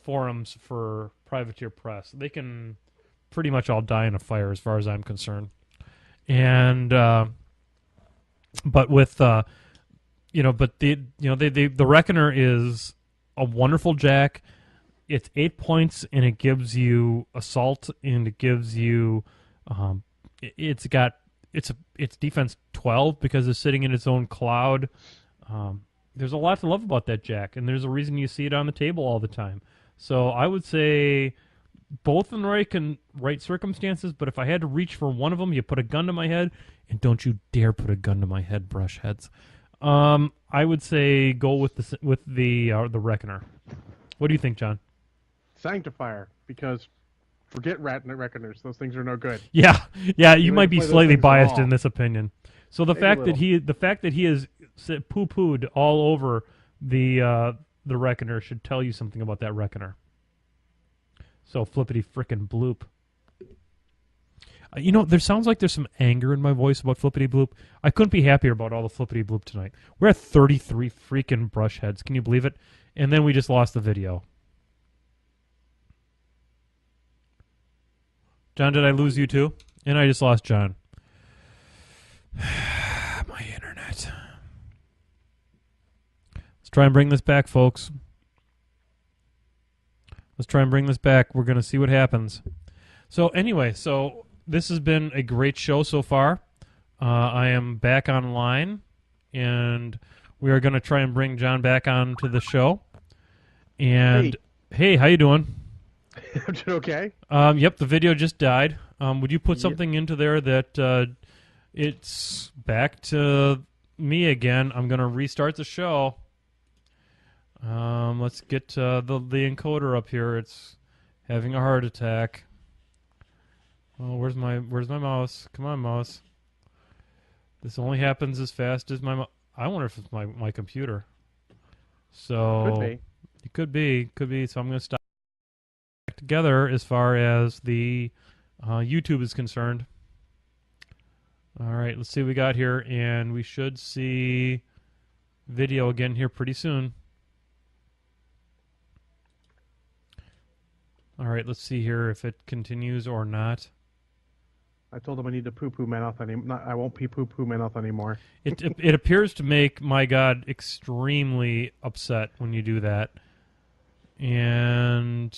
forums for Privateer Press. They can pretty much all die in a fire as far as I'm concerned. And but with the Reckoner is a wonderful jack. It's 8 points and it gives you assault and it gives you it's defense 12 because it's sitting in its own cloud. There's a lot to love about that jack, and there's a reason you see it on the table all the time. So I would say both in the right circumstances, but if I had to reach for one of them, you put a gun to my head, and don't you dare put a gun to my head, brush heads. I would say go with the Reckoner. What do you think, John? Sanctifier, because forget Reckoners; those things are no good. Yeah, you might be slightly biased in this opinion. So the fact that he is poo-pooed all over the reckoner should tell you something about that reckoner. So flippity frickin' bloop. There sounds like there's some anger in my voice about Flippity Bloop. I couldn't be happier about all the Flippity Bloop tonight. We're at 33 freaking brush heads. Can you believe it? And then we just lost the video. John, did I lose you too? And I just lost John. My internet. Let's try and bring this back, folks. Let's try and bring this back. We're going to see what happens. So anyway, this has been a great show so far. I am back online, and we are going to try and bring John back on to the show. And hey, how you doing? I'm doing okay. Yep, the video just died. Would you put something into there that it's back to me again? I'm going to restart the show. Let's get the encoder up here. It's having a heart attack. Oh, where's my mouse? Come on, mouse. This only happens as fast as my I wonder if it's my computer. So Could be. It could be. So I'm going to stop together as far as the YouTube is concerned. All right, let's see what we got here, and we should see video again here pretty soon. All right, let's see here if it continues or not. I told him I need to poo-poo mouth anymore. I won't be poo-poo mouth anymore. It appears to make my God extremely upset when you do that. And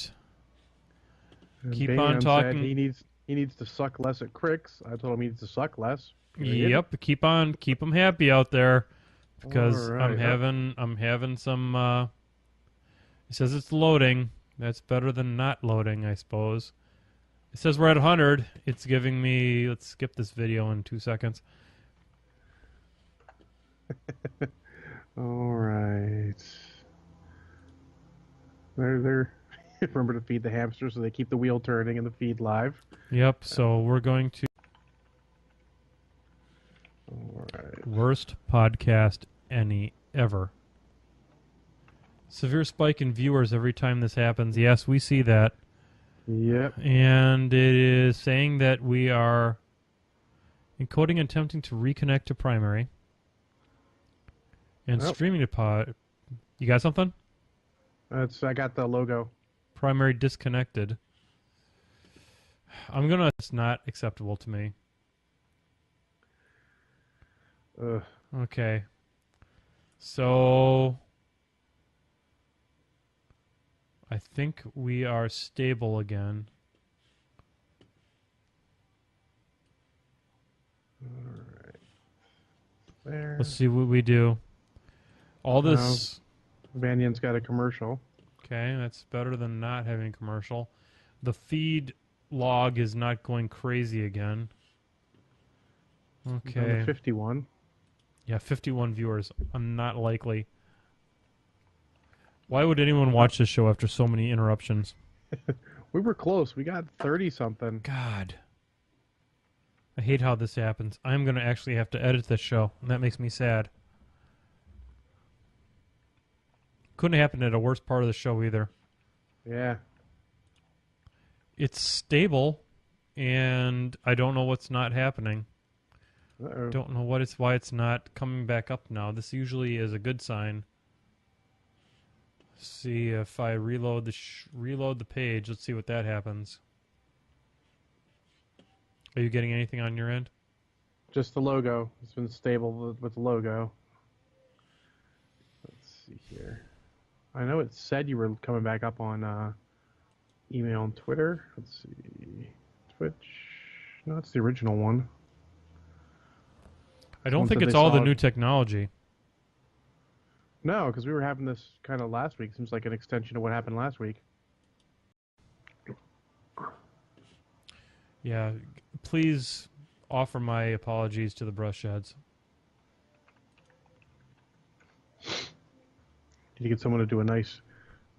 keep on talking. He needs to suck less at cricks. I told him he needs to suck less. Period. Yep, keep them happy out there, because right. I'm having some. It says it's loading. That's better than not loading, I suppose. It says we're at 100. It's giving me. Let's skip this video in 2 seconds. All right. They're remember to feed the hamsters so they keep the wheel turning and the feed live. Yep. So we're going to. All right. Worst podcast ever. Severe spike in viewers every time this happens. Yes, we see that. Yep. And it is saying that we are encoding and attempting to reconnect to primary. And streaming to pod. You got something? I got the logo. Primary disconnected. I'm gonna. It's not acceptable to me. Okay. So I think we are stable again. All right. There. Let's see what we do. All this. Vanyan's got a commercial. Okay, that's better than not having a commercial. The feed log is not going crazy again. Okay. 51. Yeah, 51 viewers. Not likely. Why would anyone watch this show after so many interruptions? We were close. We got 30-something. God. I hate how this happens. I'm going to actually have to edit this show, and that makes me sad. Couldn't happen at a worse part of the show either. Yeah. It's stable, and I don't know what's not happening. Uh-oh. Don't know why it's not coming back up now. This usually is a good sign. See if I reload the page. Let's see what that happens. Are you getting anything on your end? Just the logo. It's been stable with the logo. Let's see here. I know it said you were coming back up on email and Twitter. Let's see. Twitch. No, it's the original one. I don't think it's all the new technology. No, because we were having this kind of last week. Seems like an extension of what happened last week. Yeah, please offer my apologies to the brush heads. Did you get someone to do a nice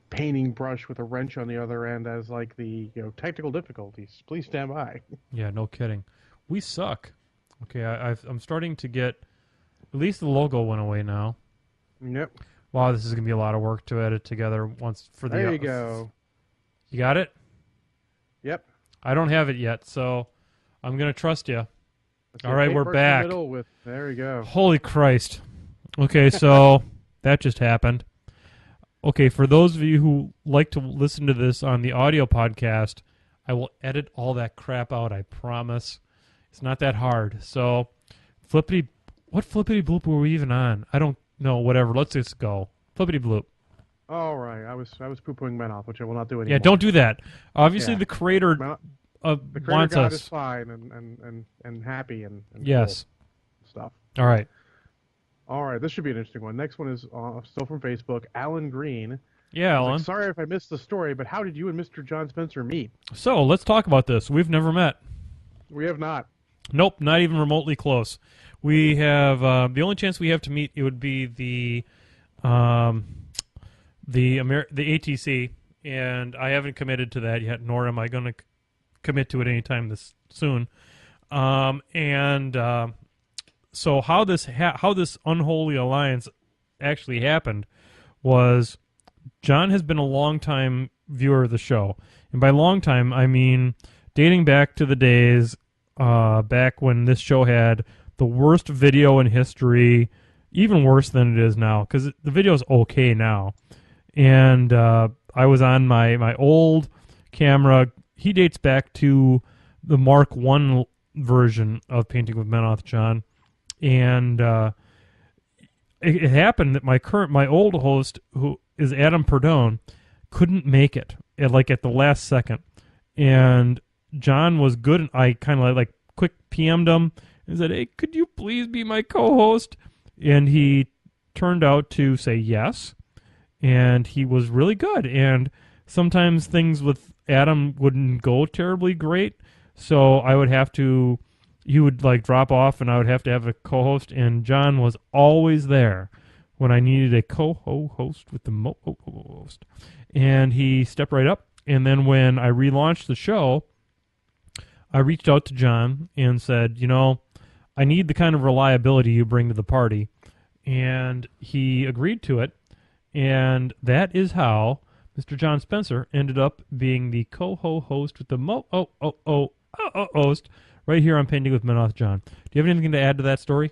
painting brush with a wrench on the other end as like the technical difficulties? Please stand by. Yeah, no kidding. We suck. Okay, I'm starting to get At least the logo went away now. Yep. Wow, this is going to be a lot of work to edit together once for the... There you go. You got it? Yep. I don't have it yet, so I'm going to trust you. Let's All see, right, we're paintbrush in the back. middle with, there we go. Holy Christ. Okay, so that just happened. Okay, for those of you who like to listen to this on the audio podcast, I will edit all that crap out, I promise. It's not that hard. So, what Flippity Bloop were we even on? I don't know, whatever. Let's just go. Flippity Bloop. All right, I was poo-pooing men off, which I will not do anymore. Yeah, don't do that. Obviously, Yeah. the creator The creator wants God us. is fine and happy and Yes. cool stuff. All right. All right, this should be an interesting one. Next one is still from Facebook. Alan Green. Yeah, He's like, Alan. sorry if I missed the story, but how did you and Mr. John Spencer meet? So, let's talk about this. We've never met. We have not. Nope, not even remotely close. We have the only chance we have to meet. It would be the ATC, and I haven't committed to that yet. Nor am I going to commit to it anytime this soon. So how this unholy alliance actually happened was John has been a long-time viewer of the show, and by long time I mean dating back to the days back when this show had the worst video in history, even worse than it is now, because the video is okay now. And I was on my old camera. He dates back to the Mark I version of Painting with Menoth, John. And it happened that my old host, who is Adam Perdone, couldn't make it at the last second. And John was good. And I kind of like quick PM'd him and said, "Hey, could you please be my co-host?" And he turned out to say yes. And he was really good. And sometimes things with Adam wouldn't go terribly great. So I would have to, he would drop off and I would have to have a co-host. And John was always there when I needed a co-host with the most. And he stepped right up. And then when I relaunched the show, I reached out to John and said, I need the kind of reliability you bring to the party. And he agreed to it. And that is how Mr. John Spencer ended up being the co-host with the host right here on Painting with Menoth, John. Do you have anything to add to that story?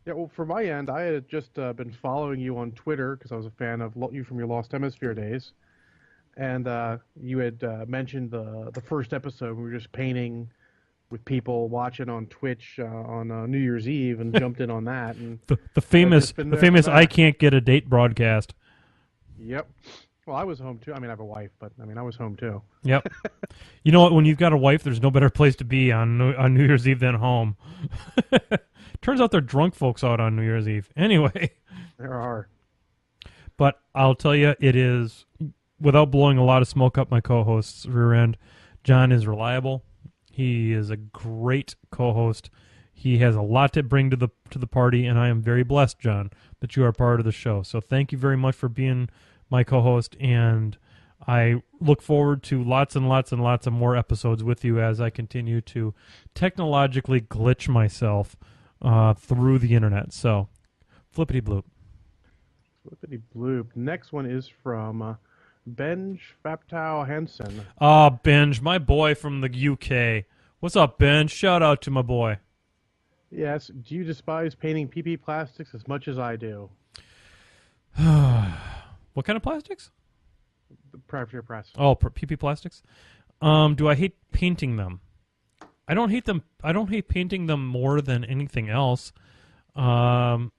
Yeah, well, for my end, I had just been following you on Twitter because I was a fan of you from your Lost Hemisphere days. And you had mentioned the first episode. We were just painting with people watching on Twitch on New Year's Eve and jumped in on that. And the famous I can't get a date broadcast. Yep. Well, I was home too. I mean, I have a wife, but I was home too. Yep. You know what? When you've got a wife, there's no better place to be on New Year's Eve than home. Turns out they're drunk folks out on New Year's Eve. Anyway. There are. But I'll tell you, it is, without blowing a lot of smoke up my co-host's rear end, John is reliable. He is a great co-host. He has a lot to bring to the party, and I am very blessed, John, that you are part of the show. So thank you very much for being my co-host, and I look forward to lots and lots and lots of more episodes with you as I continue to technologically glitch myself through the internet. So, flippity bloop. Flippity bloop. Next one is from Benj Faptow Hansen. Benj, my boy from the UK. What's up, Benj? Shout out to my boy. Yes. Do you despise painting PP plastics as much as I do? What kind of plastics? The Prepare Press. Oh, PP plastics. Do I hate painting them? I don't hate them. I don't hate painting them more than anything else. I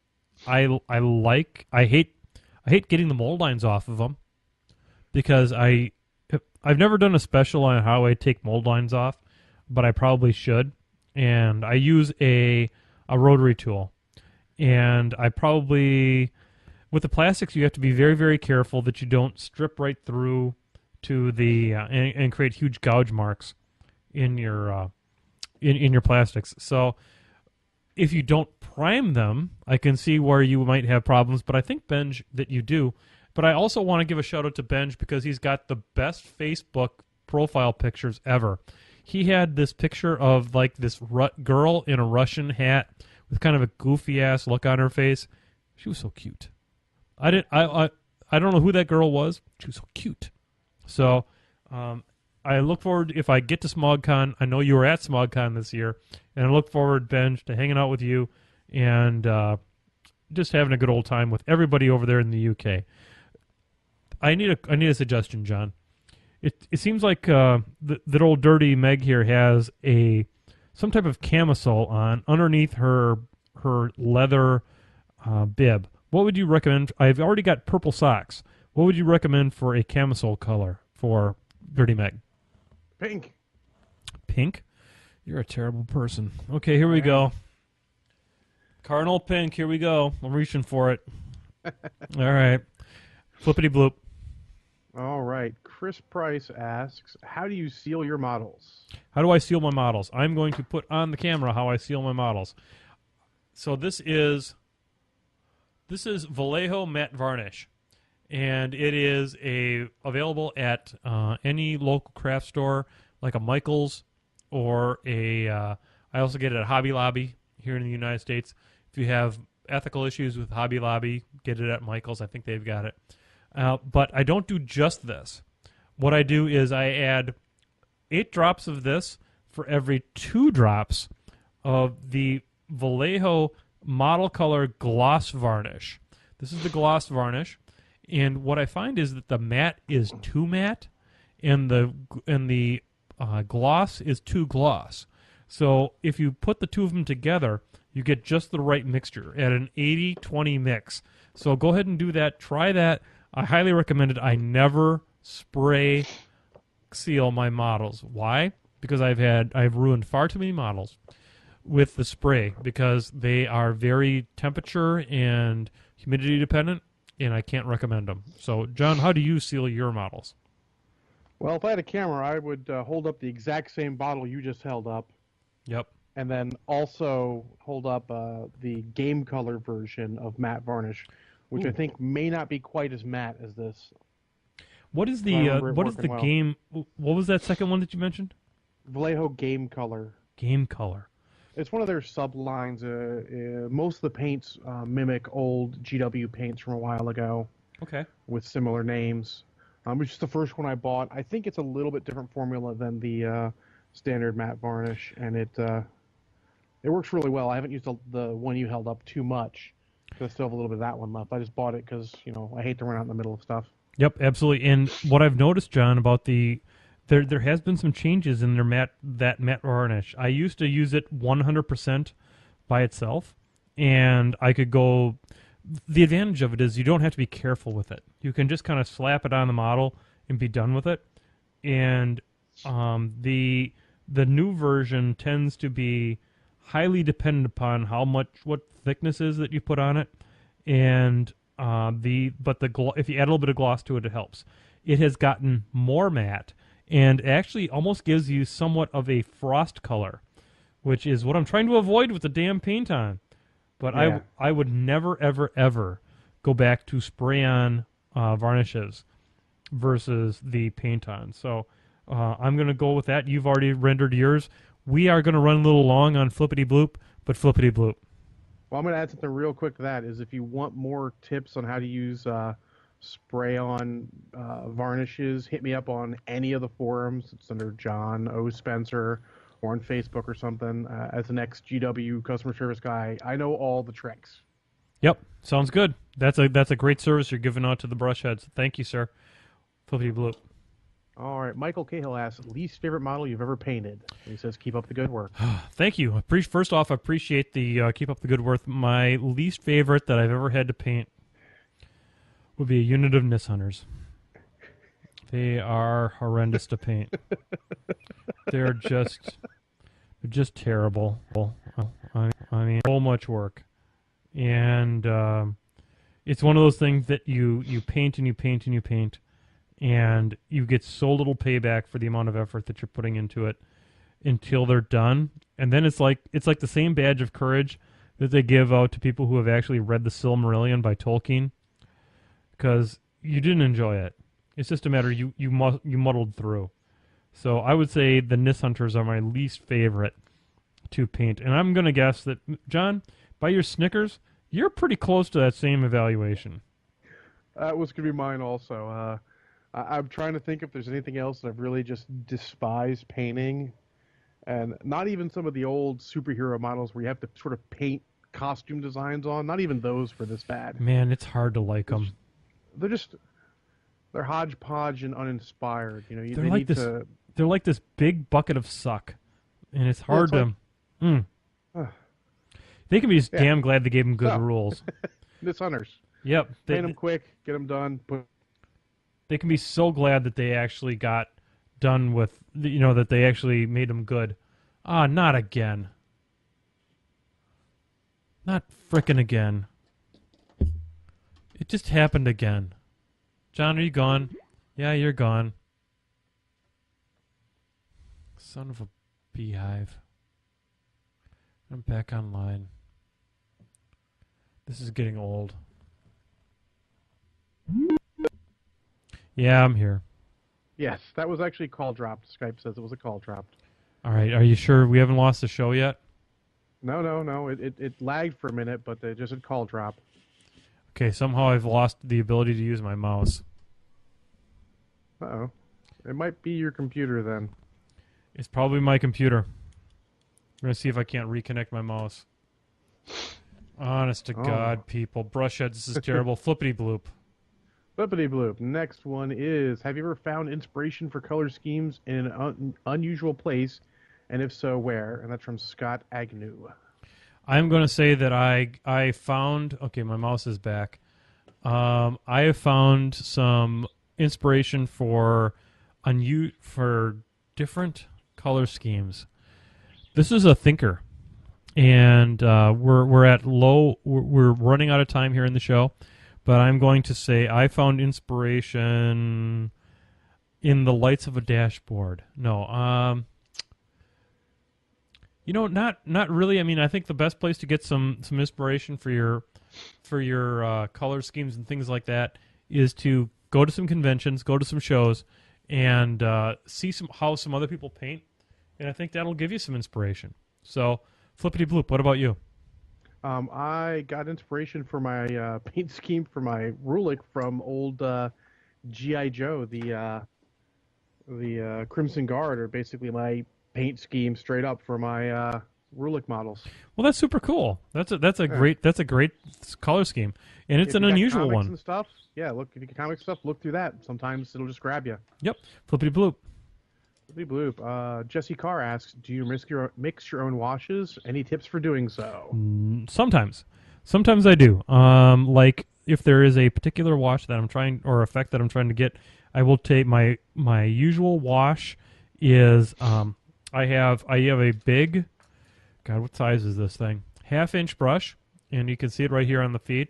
hate getting the mold lines off of them because I've never done a special on how I take mold lines off, but I probably should. And I use a rotary tool, and I probably, with the plastics, you have to be very, very careful that you don't strip right through to the and create huge gouge marks in your in your plastics. So if you don't prime them, I can see where you might have problems. But I think, Benj, that you do. But I also want to give a shout out to Benj because he's got the best Facebook profile pictures ever. He had this picture of this girl in a Russian hat with kind of a goofy ass look on her face. She was so cute. I don't know who that girl was. She was so cute. So I look forward, if I get to SmogCon, I know you were at SmogCon this year, and I look forward, Benj, to hanging out with you and just having a good old time with everybody over there in the UK. I need a suggestion, John. It seems like that old dirty Meg here has some type of camisole on underneath her leather bib. What would you recommend? I've already got purple socks. What would you recommend for a camisole color for Dirty Meg? Pink. Pink? You're a terrible person. Okay, here we go. Cardinal pink, here we go. I'm reaching for it. All right. Flippity bloop. All right. Chris Price asks, how do you seal your models? How do I seal my models? I'm going to put on the camera how I seal my models. So this is Vallejo matte varnish, and it is available at any local craft store like a Michael's or I also get it at Hobby Lobby here in the United States. If you have ethical issues with Hobby Lobby, get it at Michael's. I think they've got it. But I don't do just this. What I do is I add 8 drops of this for every 2 drops of the Vallejo Model Color Gloss Varnish. This is the gloss varnish, and what I find is that the matte is too matte, and the gloss is too gloss. So if you put the two of them together, you get just the right mixture at an 80-20 mix. So go ahead and do that. Try that. I highly recommend it. I never spray seal my models. Why? Because I've ruined far too many models with the spray because they are very temperature and humidity dependent, and I can't recommend them. So, John, how do you seal your models? Well, if I had a camera, I would hold up the exact same bottle you just held up. Yep. And then also hold up the game color version of matte varnish, which I think may not be quite as matte as this. What is the game? What was that second one that you mentioned? Vallejo Game Color. Game Color. It's one of their sublines. Most of the paints mimic old GW paints from a while ago. Okay. With similar names. Which is the first one I bought. I think it's a little bit different formula than the standard matte varnish, and it works really well. I haven't used the one you held up too much, because I still have a little bit of that one left. I just bought it because I hate to run out in the middle of stuff. Yep, absolutely. And what I've noticed, John, about there has been some changes in that matte varnish. I used to use it 100% by itself, and I could go. The advantage of it is you don't have to be careful with it. You can just kind of slap it on the model and be done with it. And the new version tends to be highly dependent upon what thickness is that you put on it, and if you add a little bit of gloss to it, it helps. It has gotten more matte and actually almost gives you somewhat of a frost color, which is what I'm trying to avoid with the damn paint on. But yeah. I would never, ever, ever go back to spray-on varnishes versus the paint-on. So I'm going to go with that. You've already rendered yours. We are going to run a little long on Flippity Bloop, but Flippity Bloop. Well, I'm going to add something real quick to that. Is if you want more tips on how to use spray-on varnishes, hit me up on any of the forums. It's under John O. Spencer, or on Facebook or something. As an ex-GW customer service guy, I know all the tricks. Yep, sounds good. That's a great service you're giving out to the brush heads. Thank you, sir. Flippity bloop. All right, Michael Cahill asks, least favorite model you've ever painted. He says, keep up the good work. Thank you. First off, I appreciate the keep up the good work. My least favorite that I've ever had to paint would be a unit of Nis Hunters. They are horrendous to paint. They're just terrible. I mean, so much work, and it's one of those things that you paint and you paint and you paint, and you get so little payback for the amount of effort that you're putting into it until they're done, and then it's like the same badge of courage that they give out to people who have actually read the Silmarillion by Tolkien, because you didn't enjoy it. It's just a matter you muddled through. So I would say the Nis Hunters are my least favorite to paint. And I'm going to guess that, John, by your Snickers, you're pretty close to that same evaluation. That was going to be mine also. I'm trying to think if there's anything else that I've really just despised painting. And not even some of the old superhero models where you have to sort of paint costume designs on. Not even those were this bad. Man, it's hard to like them. They're hodgepodge and uninspired. You know, they're like this big bucket of suck, and it's hard to. They can be just damn glad they gave them good rules. Miss Hunters. Yep. Paint them quick, get them done. They can be so glad that they actually got done with, that they actually made them good. Ah, not again. Not frickin' again. It just happened again. John, are you gone? Yeah, you're gone. Son of a beehive. I'm back online. This is getting old. Yeah, I'm here. Yes, that was actually call dropped. Skype says it was a call dropped. All right, are you sure we haven't lost the show yet? No. It lagged for a minute, but they just said call drop. Okay, somehow I've lost the ability to use my mouse. Uh-oh. It might be your computer then. It's probably my computer. I'm going to see if I can't reconnect my mouse. Honest to God, people. Brushheads, this is terrible. Flippity bloop. Flippity bloop. Next one is, have you ever found inspiration for color schemes in an unusual place? And if so, where? And that's from Scott Agnew. I'm going to say that I found... Okay, my mouse is back. I have found some inspiration for different color schemes. This is a thinker, and we're at low. We're running out of time here in the show, but I'm going to say I found inspiration in the lights of a dashboard. No, not really. I mean, I think the best place to get some inspiration for your color schemes and things like that is to go to some conventions, go to some shows, and see how some other people paint. And I think that'll give you some inspiration. So, flippity bloop, what about you? I got inspiration for my paint scheme for my Rulik from old G.I. Joe, the Crimson Guard, or basically my paint scheme straight up for my Rulik models. Well, that's super cool. That's a great color scheme, and it's an unusual one. And stuff, yeah. Look, if you get comic stuff, look through that. Sometimes it'll just grab you. Yep, flippity bloop. Flippity bloop. Jesse Carr asks, "Do you mix your own washes? Any tips for doing so?" Sometimes I do. Like if there is a particular wash that I'm trying or effect that I'm trying to get, I will take my usual wash is I have a big, God, what size is this thing? 1/2-inch brush, and you can see it right here on the feed.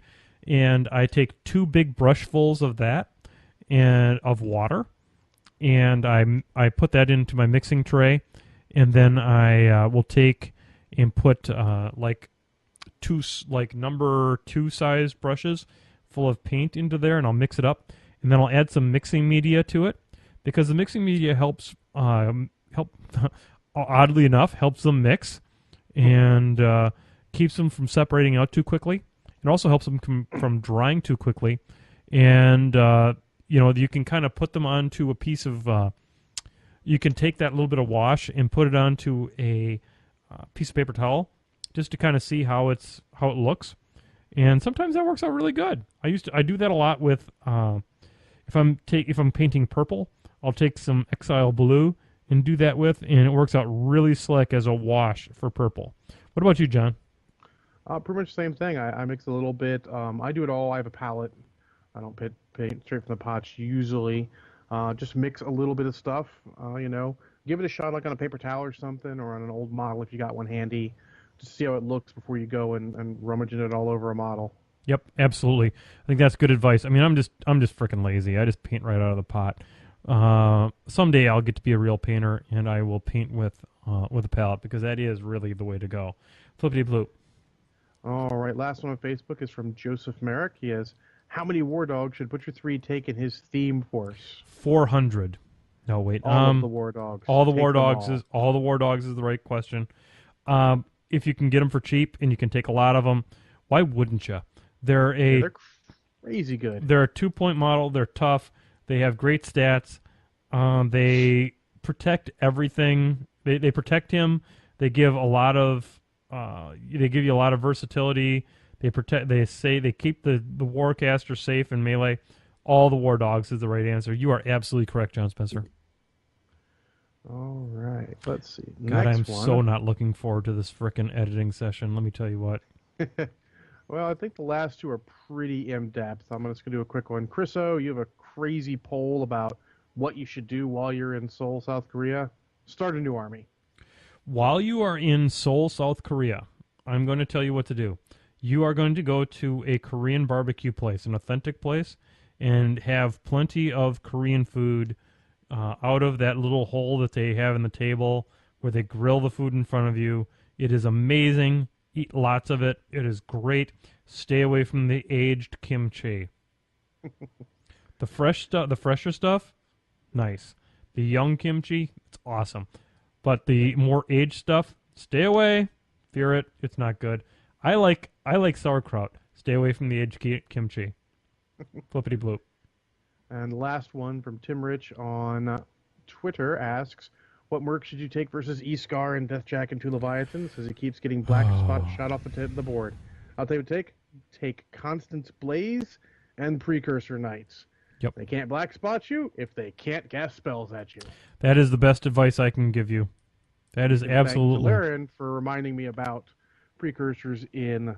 And I take 2 big brushfuls of that and of water, and I put that into my mixing tray, and then I will take and put number 2 size brushes full of paint into there, and I'll mix it up, and then I'll add some mixing media to it, because the mixing media helps oddly enough helps them mix and keeps them from separating out too quickly. It also helps them from drying too quickly, and you can kind of put them onto a piece of. You can take that little bit of wash and put it onto a piece of paper towel, just to kind of see how it looks, and sometimes that works out really good. I do that a lot with if I'm painting purple, I'll take some MkII blue and do that with, and it works out really slick as a wash for purple. What about you, John? Pretty much the same thing. I mix a little bit. I do it all. I have a palette. I don't paint straight from the pots usually. Just mix a little bit of stuff. Give it a shot like on a paper towel or something, or on an old model if you got one handy. Just see how it looks before you go and rummaging it all over a model. Yep, absolutely. I think that's good advice. I mean, I'm just freaking lazy. I just paint right out of the pot. Someday I'll get to be a real painter, and I will paint with a palette, because that is really the way to go. Flippity bloop. All right, last one on Facebook is from Joseph Merrick. He has, how many war dogs should Butcher 3 take in his theme force? 400. No, wait. All of the war dogs. All the war dogs is the right question. if you can get them for cheap and you can take a lot of them, why wouldn't you? They're They're crazy good. They're a 2-point model. They're tough. They have great stats. They protect everything. They protect him. They give a lot of. They give you a lot of versatility. They protect. They say they keep the Warcaster safe in melee. All the War Dogs is the right answer. You are absolutely correct, John Spencer. All right. Let's see. God, Next I'm one. so not looking forward to this frickin' editing session. Let me tell you what. Well, I think the last two are pretty in-depth. I'm just going to do a quick one. Chris O, you have a crazy poll about what you should do while you're in Seoul, South Korea. Start a new army. While you are in Seoul, South Korea, I'm going to tell you what to do. You are going to go to a Korean barbecue place, an authentic place, and have plenty of Korean food out of that little hole that they have in the table where they grill the food in front of you. It is amazing. Eat lots of it. It is great. Stay away from the aged kimchi. The fresher stuff, nice. The young kimchi, it's awesome. But the more aged stuff, stay away. Fear it. It's not good. I like sauerkraut. Stay away from the aged kimchi. Flippity bloop. And the last one from Tim Rich on Twitter asks, what merc should you take versus E-Scar and Deathjack and Two Leviathans as he keeps getting black spot shot off the board? I'll tell you what to take. Take Constance Blaze and Precursor Knights. Yep. They can't black spot you if they can't cast spells at you. That is the best advice I can give you. That is absolutely. Thank Laren for reminding me about precursors in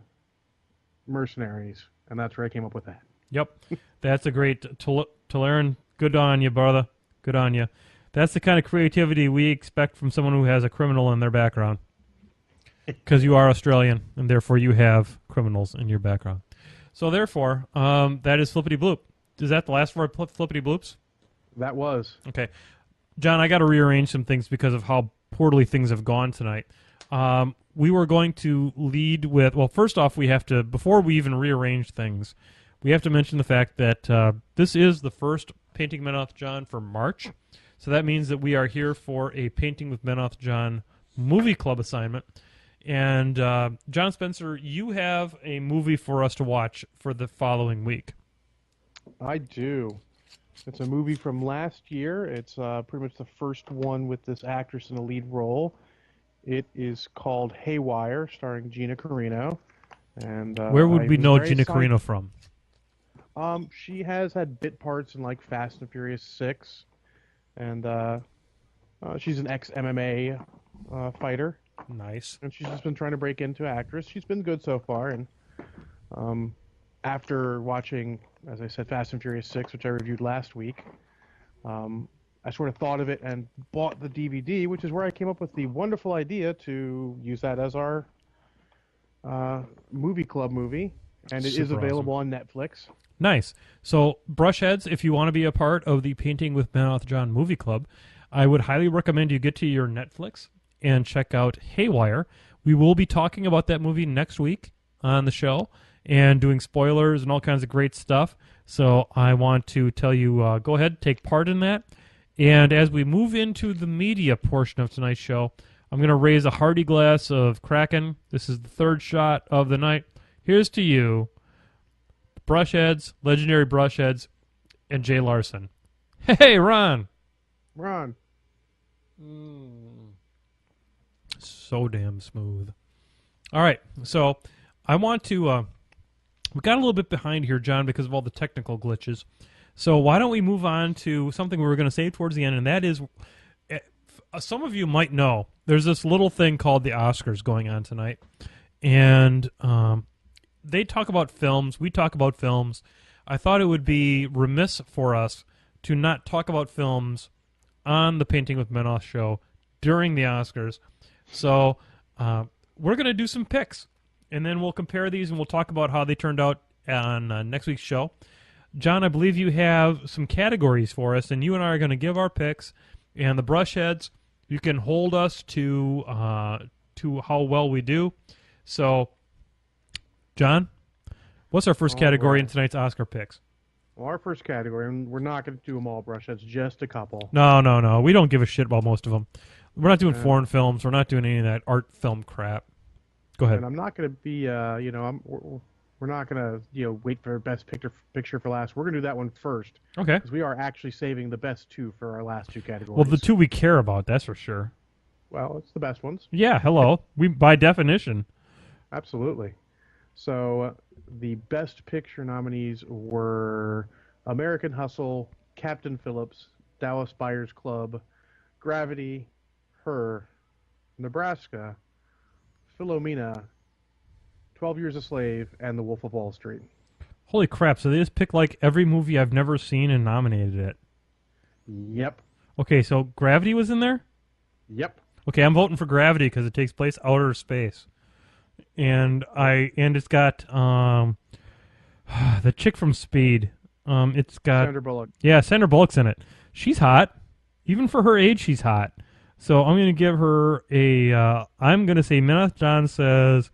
Mercenaries, and that's where I came up with that. Yep. That's a great Talaren. Good on you, brother. Good on you. That's the kind of creativity we expect from someone who has a criminal in their background. Because you are Australian, and therefore you have criminals in your background. So therefore, that is Flippity Bloop. Is that the last of our Flippity Bloops? That was. Okay. John, I got to rearrange some things because of how poorly things have gone tonight. We were going to lead with, well, first off, we have to, before we even rearrange things, we have to mention the fact that this is the first Painting Menoth John for March. So that means that we are here for a Painting with Menoth John movie club assignment. And John Spencer, you have a movie for us to watch for the following week. I do. It's a movie from last year. It's pretty much the first one with this actress in a lead role. It is called Haywire, starring Gina Carino. And where would we know Gina Carino from? She has had bit parts in like Fast and Furious 6, and she's an ex-MMA fighter. Nice. And she's just been trying to break into actress. She's been good so far, and after watching, as I said, Fast and Furious 6, which I reviewed last week, I sort of thought of it and bought the DVD, which is where I came up with the wonderful idea to use that as our movie club movie, and it is available on Netflix. Nice. So, Brushheads, if you want to be a part of the Painting with Menoth John movie club, I would highly recommend you get to your Netflix and check out Haywire. We will be talking about that movie next week on the show and doing spoilers and all kinds of great stuff. So I want to tell you, go ahead, take part in that. And as we move into the media portion of tonight's show, I'm going to raise a hearty glass of Kraken. This is the third shot of the night. Here's to you, Brushheads, legendary Brushheads, and Jay Larson. Hey, Ron. Ron. So damn smooth. All right, so I want to... we got a little bit behind here, John, because of all the technical glitches. So why don't we move on to something we were going to say towards the end, and that is, some of you might know, there's this little thing called the Oscars going on tonight, and they talk about films, we talk about films. I thought it would be remiss for us to not talk about films on the Painting with Menoth show during the Oscars. So we're going to do some picks, and then we'll compare these, and we'll talk about how they turned out on next week's show. John, I believe you have some categories for us, and you and I are going to give our picks. And the Brushheads, you can hold us to how well we do. So, John, what's our first category in tonight's Oscar picks? Well, our first category, and we're not going to do them all, Brushheads, just a couple. No. We don't give a shit about most of them. We're not doing foreign films. We're not doing any of that art film crap. Go ahead. And I'm not going to be, we're not going to, wait for best picture for last. We're going to do that one first. Okay. Because we are actually saving the best two for our last two categories. Well, the two we care about, that's for sure. Well, it's the best ones. Yeah, hello. We by definition. Absolutely. So the best picture nominees were American Hustle, Captain Phillips, Dallas Buyers Club, Gravity, Her, Nebraska, Philomena, 12 Years a Slave, and The Wolf of Wall Street. Holy crap, so they just picked like every movie I've never seen and nominated it. Yep. Okay, so Gravity was in there? Yep. Okay, I'm voting for Gravity because it takes place outer space. And it's got the chick from Speed. It's got Sandra Bullock. Yeah, Sandra Bullock's in it. She's hot. Even for her age, she's hot. So I'm going to give her I'm going to say Mineth John says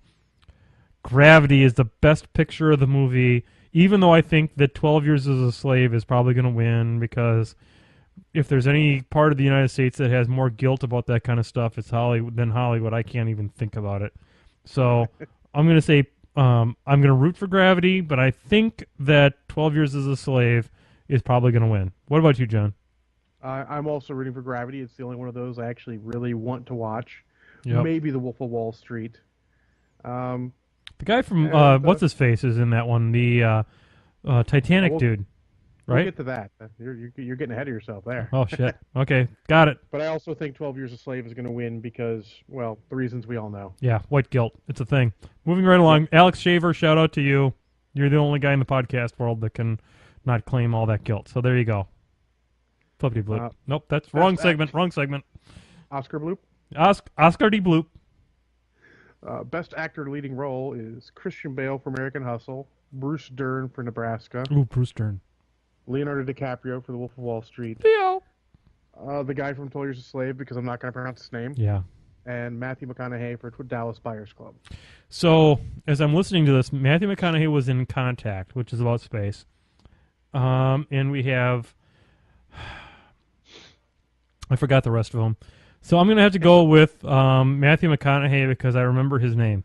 Gravity is the best picture of the movie, even though I think that 12 Years as a Slave is probably going to win because if there's any part of the United States that has more guilt about that kind of stuff, it's Hollywood. I can't even think about it. So I'm going to say I'm going to root for Gravity, but I think that 12 Years as a Slave is probably going to win. What about you, John? I'm also rooting for Gravity. It's the only one of those I actually really want to watch. Yep. Maybe The Wolf of Wall Street. The guy from what's his face is in that one. The Titanic dude, right? We'll get to that. You're getting ahead of yourself there. Oh shit. Okay, got it. But I also think 12 Years a Slave is going to win because, well, the reasons we all know. Yeah, white guilt. It's a thing. Moving right along. Alex Shaver, shout out to you. You're the only guy in the podcast world that can not claim all that guilt. So there you go. Flippity Bloop. Nope, that's wrong segment. Wrong segment. Oscar Bloop. Oscar D. Bloop. Best actor leading role is Christian Bale for American Hustle, Bruce Dern for Nebraska. Ooh, Bruce Dern. Leonardo DiCaprio for The Wolf of Wall Street. Leo. The guy from 12 Years a Slave, because I'm not going to pronounce his name. Yeah. And Matthew McConaughey for Dallas Buyers Club. So, as I'm listening to this, Matthew McConaughey was in Contact, which is about space. And we have... I forgot the rest of them. So I'm going to have to go with Matthew McConaughey because I remember his name.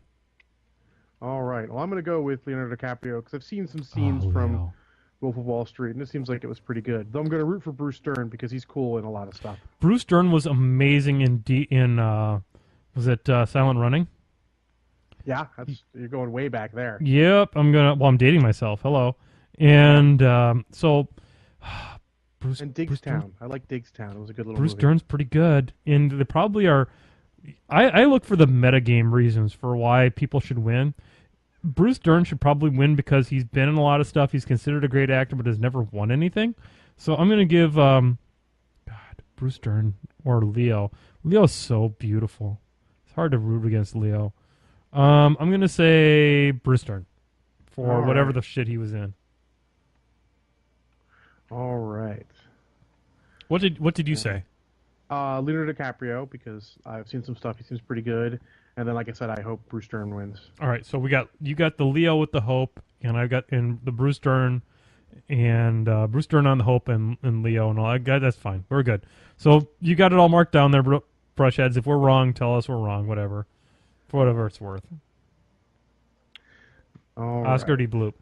All right. Well, I'm going to go with Leonardo DiCaprio because I've seen some scenes from Wolf of Wall Street, and it seems like it was pretty good. Though I'm going to root for Bruce Dern because he's cool in a lot of stuff. Bruce Dern was amazing in was it Silent Running? Yeah, you're going way back there. Yep, I'm dating myself. Hello. And so Bruce Diggstown. I like Diggstown. It was a good little Bruce movie. Dern's pretty good. And they probably are I look for the metagame reasons for why people should win. Bruce Dern should probably win because he's been in a lot of stuff. He's considered a great actor, but has never won anything. So I'm going to give Bruce Dern or Leo. Leo's so beautiful. It's hard to root against Leo. I'm going to say Bruce Dern for whatever the shit he was in. All right. What did you say? Leonardo DiCaprio, because I've seen some stuff. He seems pretty good. And then, like I said, I hope Bruce Dern wins. All right, so you got the Leo with the hope, and I've got the Bruce Dern, and Bruce Dern on the hope, and Leo and all that. That's fine. We're good. So you got it all marked down there, brushheads. If we're wrong, tell us we're wrong. Whatever, for whatever it's worth. Oscar D. Bloop.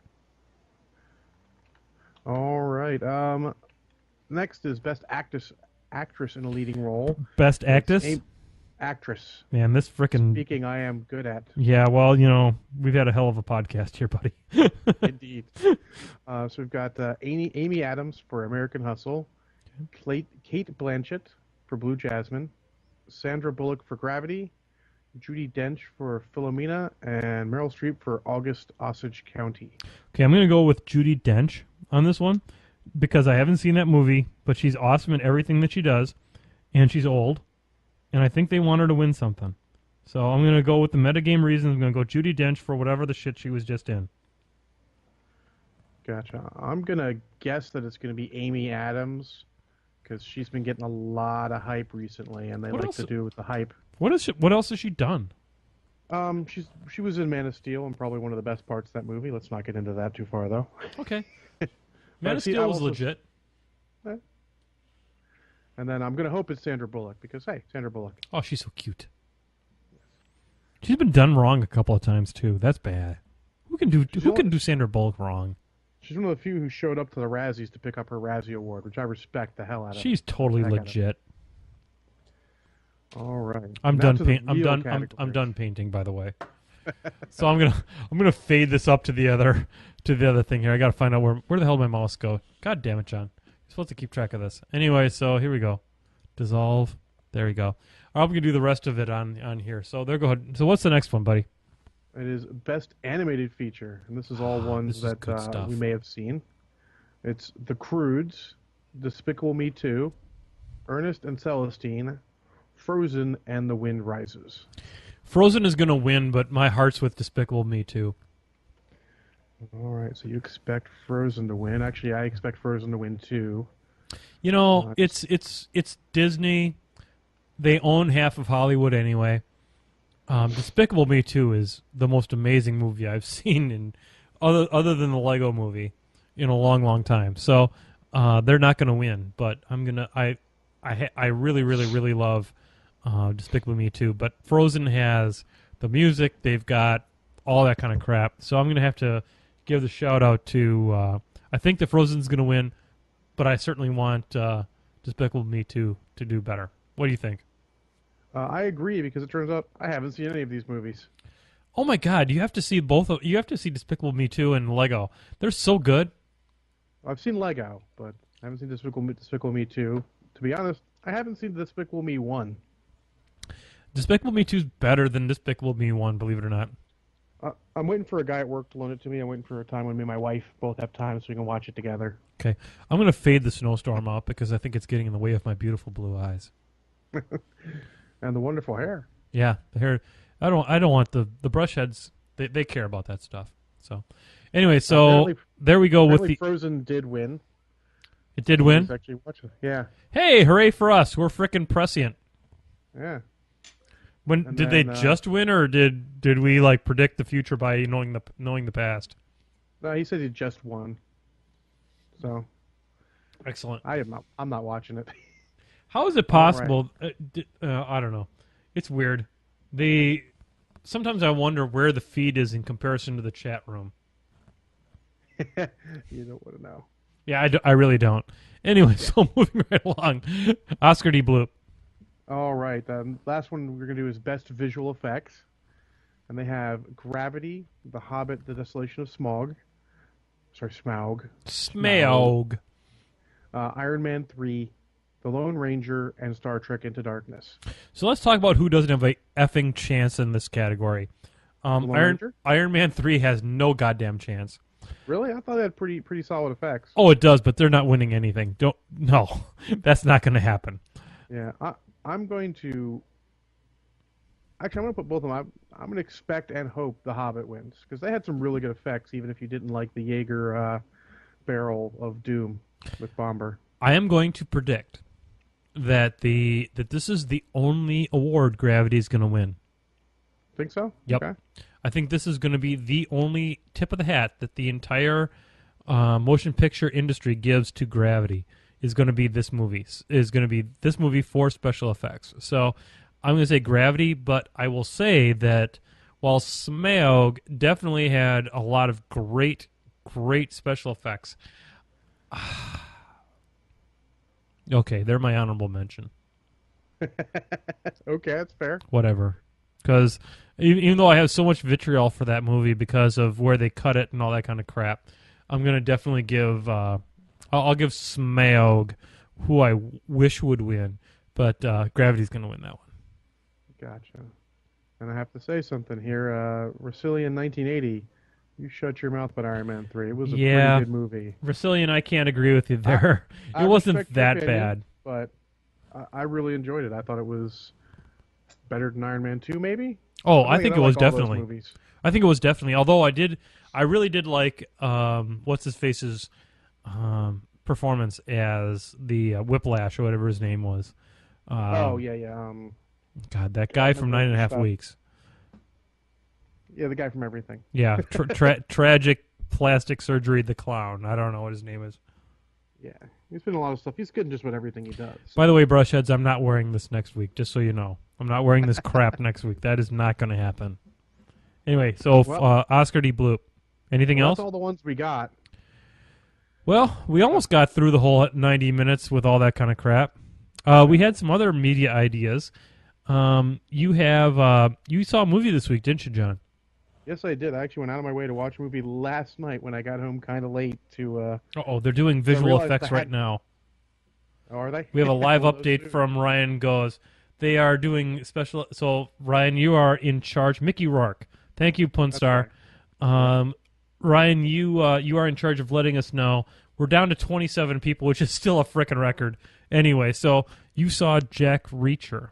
All right. Next is Best Actress in a Leading Role. Best Actress? Actress. Man, this frickin'... Speaking I am good at. Yeah, well, we've had a hell of a podcast here, buddy. Indeed. So we've got Amy Adams for American Hustle, Kate Blanchett for Blue Jasmine, Sandra Bullock for Gravity, Judi Dench for Philomena, and Meryl Streep for August Osage County. Okay, I'm going to go with Judi Dench on this one because I haven't seen that movie, but she's awesome in everything that she does, and she's old, and I think they want her to win something. So I'm going to go with the metagame reasons. I'm going to go Judi Dench for whatever the shit she was just in. Gotcha. I'm going to guess that it's going to be Amy Adams because she's been getting a lot of hype recently, and they like to do with the hype. What else has she done? She was in Man of Steel and probably one of the best parts of that movie. Let's not get into that too far, though. Okay. Man of Steel was legit. And then I'm going to hope it's Sandra Bullock because, hey, Sandra Bullock. Oh, she's so cute. She's been done wrong a couple of times too. That's bad. Who can do Sandra Bullock wrong? She's one of the few who showed up to the Razzies to pick up her Razzie Award, which I respect the hell out of. She's totally legit. All right. I'm done painting, by the way. So I'm gonna fade this up to the other thing here. I gotta find out where the hell did my mouse go. God damn it, John. You're supposed to keep track of this. Anyway, so here we go. Dissolve. There we go. I'm gonna do the rest of it on here. So there, go ahead. So what's the next one, buddy? It is Best Animated Feature, and this is all ones that we may have seen. It's The Croods, Despicable Me 2, Ernest and Celestine, Frozen, and The Wind Rises. Frozen is going to win, but my heart's with Despicable Me too. All right, so you expect Frozen to win. Actually, I expect Frozen to win too. You know, it's Disney. They own half of Hollywood anyway. Despicable Me 2 is the most amazing movie I've seen in other than the Lego Movie in a long, long time. So they're not going to win, but I really, really, really love Despicable Me 2. But Frozen has the music. They've got all that kind of crap. So I'm going to have to give the shout out to. I think the Frozen's going to win, but I certainly want Despicable Me 2 to do better. What do you think? I agree, because it turns out I haven't seen any of these movies. Oh my God! You have to see you have to see Despicable Me 2 and Lego. They're so good. I've seen Lego, but I haven't seen Despicable Me 2. To be honest, I haven't seen Despicable Me 1. Despicable Me 2 is better than Despicable Me 1, believe it or not. I'm waiting for a guy at work to loan it to me. I'm waiting for a time when me and my wife both have time so we can watch it together. Okay. I'm going to fade the snowstorm out because I think it's getting in the way of my beautiful blue eyes. And the wonderful hair. Yeah, the hair. I don't want the brush heads. They care about that stuff. So, anyway, there we go with the Frozen did win. It did win? Actually yeah. Hey, hooray for us. We're frickin' prescient. Yeah. Did they just win, or did we like predict the future by knowing the past? No, he said he just won. So excellent. I'm not watching it. How is it possible? Right. I don't know. It's weird. Sometimes I wonder where the feed is in comparison to the chat room. You don't want to know. Yeah, I really don't. Anyway, so moving right along. Oscar D. Bloop. All right. The last one we're going to do is Best Visual Effects. And they have Gravity, The Hobbit, The Desolation of Smaug. Sorry, Smaug. Smaug. Iron Man 3, The Lone Ranger, and Star Trek Into Darkness. So let's talk about who doesn't have a effing chance in this category. Iron Man 3 has no goddamn chance. Really? I thought it had pretty solid effects. Oh, it does, but they're not winning anything. No, that's not going to happen. Yeah, I'm going to... Actually, I'm going to put both of them. I'm going to expect and hope The Hobbit wins, because they had some really good effects, even if you didn't like the Jaeger barrel of doom with Bomber. I am going to predict that this is the only award Gravity is going to win. Think so? Yep. Okay. I think this is going to be the only tip of the hat that the entire motion picture industry gives to Gravity is going to be this movie. For special effects. So I'm going to say Gravity, but I will say that while Smaug definitely had a lot of great special effects. Okay, they're my honorable mention. Okay, that's fair. Whatever. Because even though I have so much vitriol for that movie because of where they cut it and all that kind of crap, I'm going to definitely give... I'll give Smaug, who I wish would win, but Gravity's going to win that one. Gotcha. And I have to say something here. Rosillian 1980, you shut your mouth about Iron Man 3. It was a pretty good movie. Rosillian, I can't agree with you there. It wasn't that bad. But I really enjoyed it. I thought it was better than Iron Man 2, maybe? Oh, I think it was definitely. I think it was definitely. Although I really did like what's his face's performance as the Whiplash or whatever his name was. Yeah. God, that guy from 9.5 Weeks. Yeah, the guy from Everything. Yeah, tragic plastic surgery, the clown. I don't know what his name is. Yeah, he's been in a lot of stuff. He's good in just about everything he does. By the way, Brushheads, I'm not wearing this next week, just so you know. I'm not wearing this crap next week. That is not going to happen. Anyway, so Oscar D. Bloop. Anything else? That's all the ones we got. Well, we almost got through the whole 90 minutes with all that kind of crap. We had some other media ideas. You saw a movie this week, didn't you, John? Yes, I did. I actually went out of my way to watch a movie last night when I got home kind of late to... they're doing visual effects right now. Oh, are they? We have a live update from Ryan Goes. They are doing special... So, Ryan, you are in charge. Mickey Rourke. Thank you, Punstar. Right. Ryan, you are in charge of letting us know. We're down to 27 people, which is still a frickin' record. Anyway, so you saw Jack Reacher.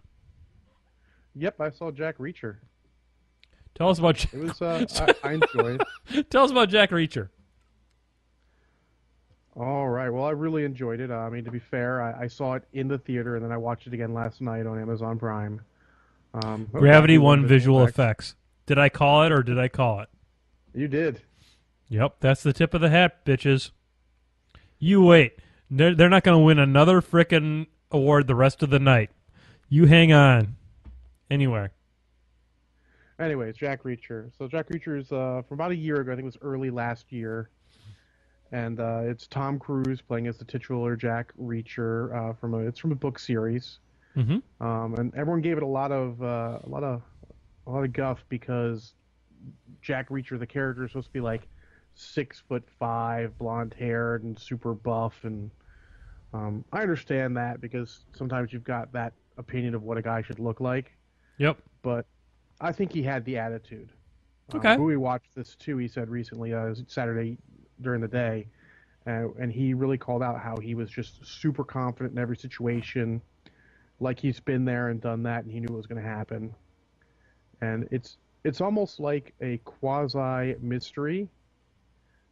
Yep, I saw Jack Reacher. Tell us about... It was, I enjoyed it. Tell us about Jack Reacher. All right. Well, I really enjoyed it. I mean, to be fair, I saw it in the theater, and then I watched it again last night on Amazon Prime. Gravity 1 visual effects. Did I call it, or did I call it? You did. Yep, that's the tip of the hat, bitches. You wait. They're not going to win another frickin' award the rest of the night. You hang on. Anyways, Jack Reacher. So Jack Reacher is from about a year ago. I think it was early last year. And it's Tom Cruise playing as the titular Jack Reacher it's from a book series. Mm-hmm. And everyone gave it a lot of guff because Jack Reacher, the character, is supposed to be like 6'5", blonde haired, and super buff. And I understand that because sometimes you've got that opinion of what a guy should look like. Yep. But I think he had the attitude. Okay. We watched this too. He said recently, Saturday during the day, and he really called out how he was just super confident in every situation, like he's been there and done that, and he knew it was going to happen. And it's almost like a quasi mystery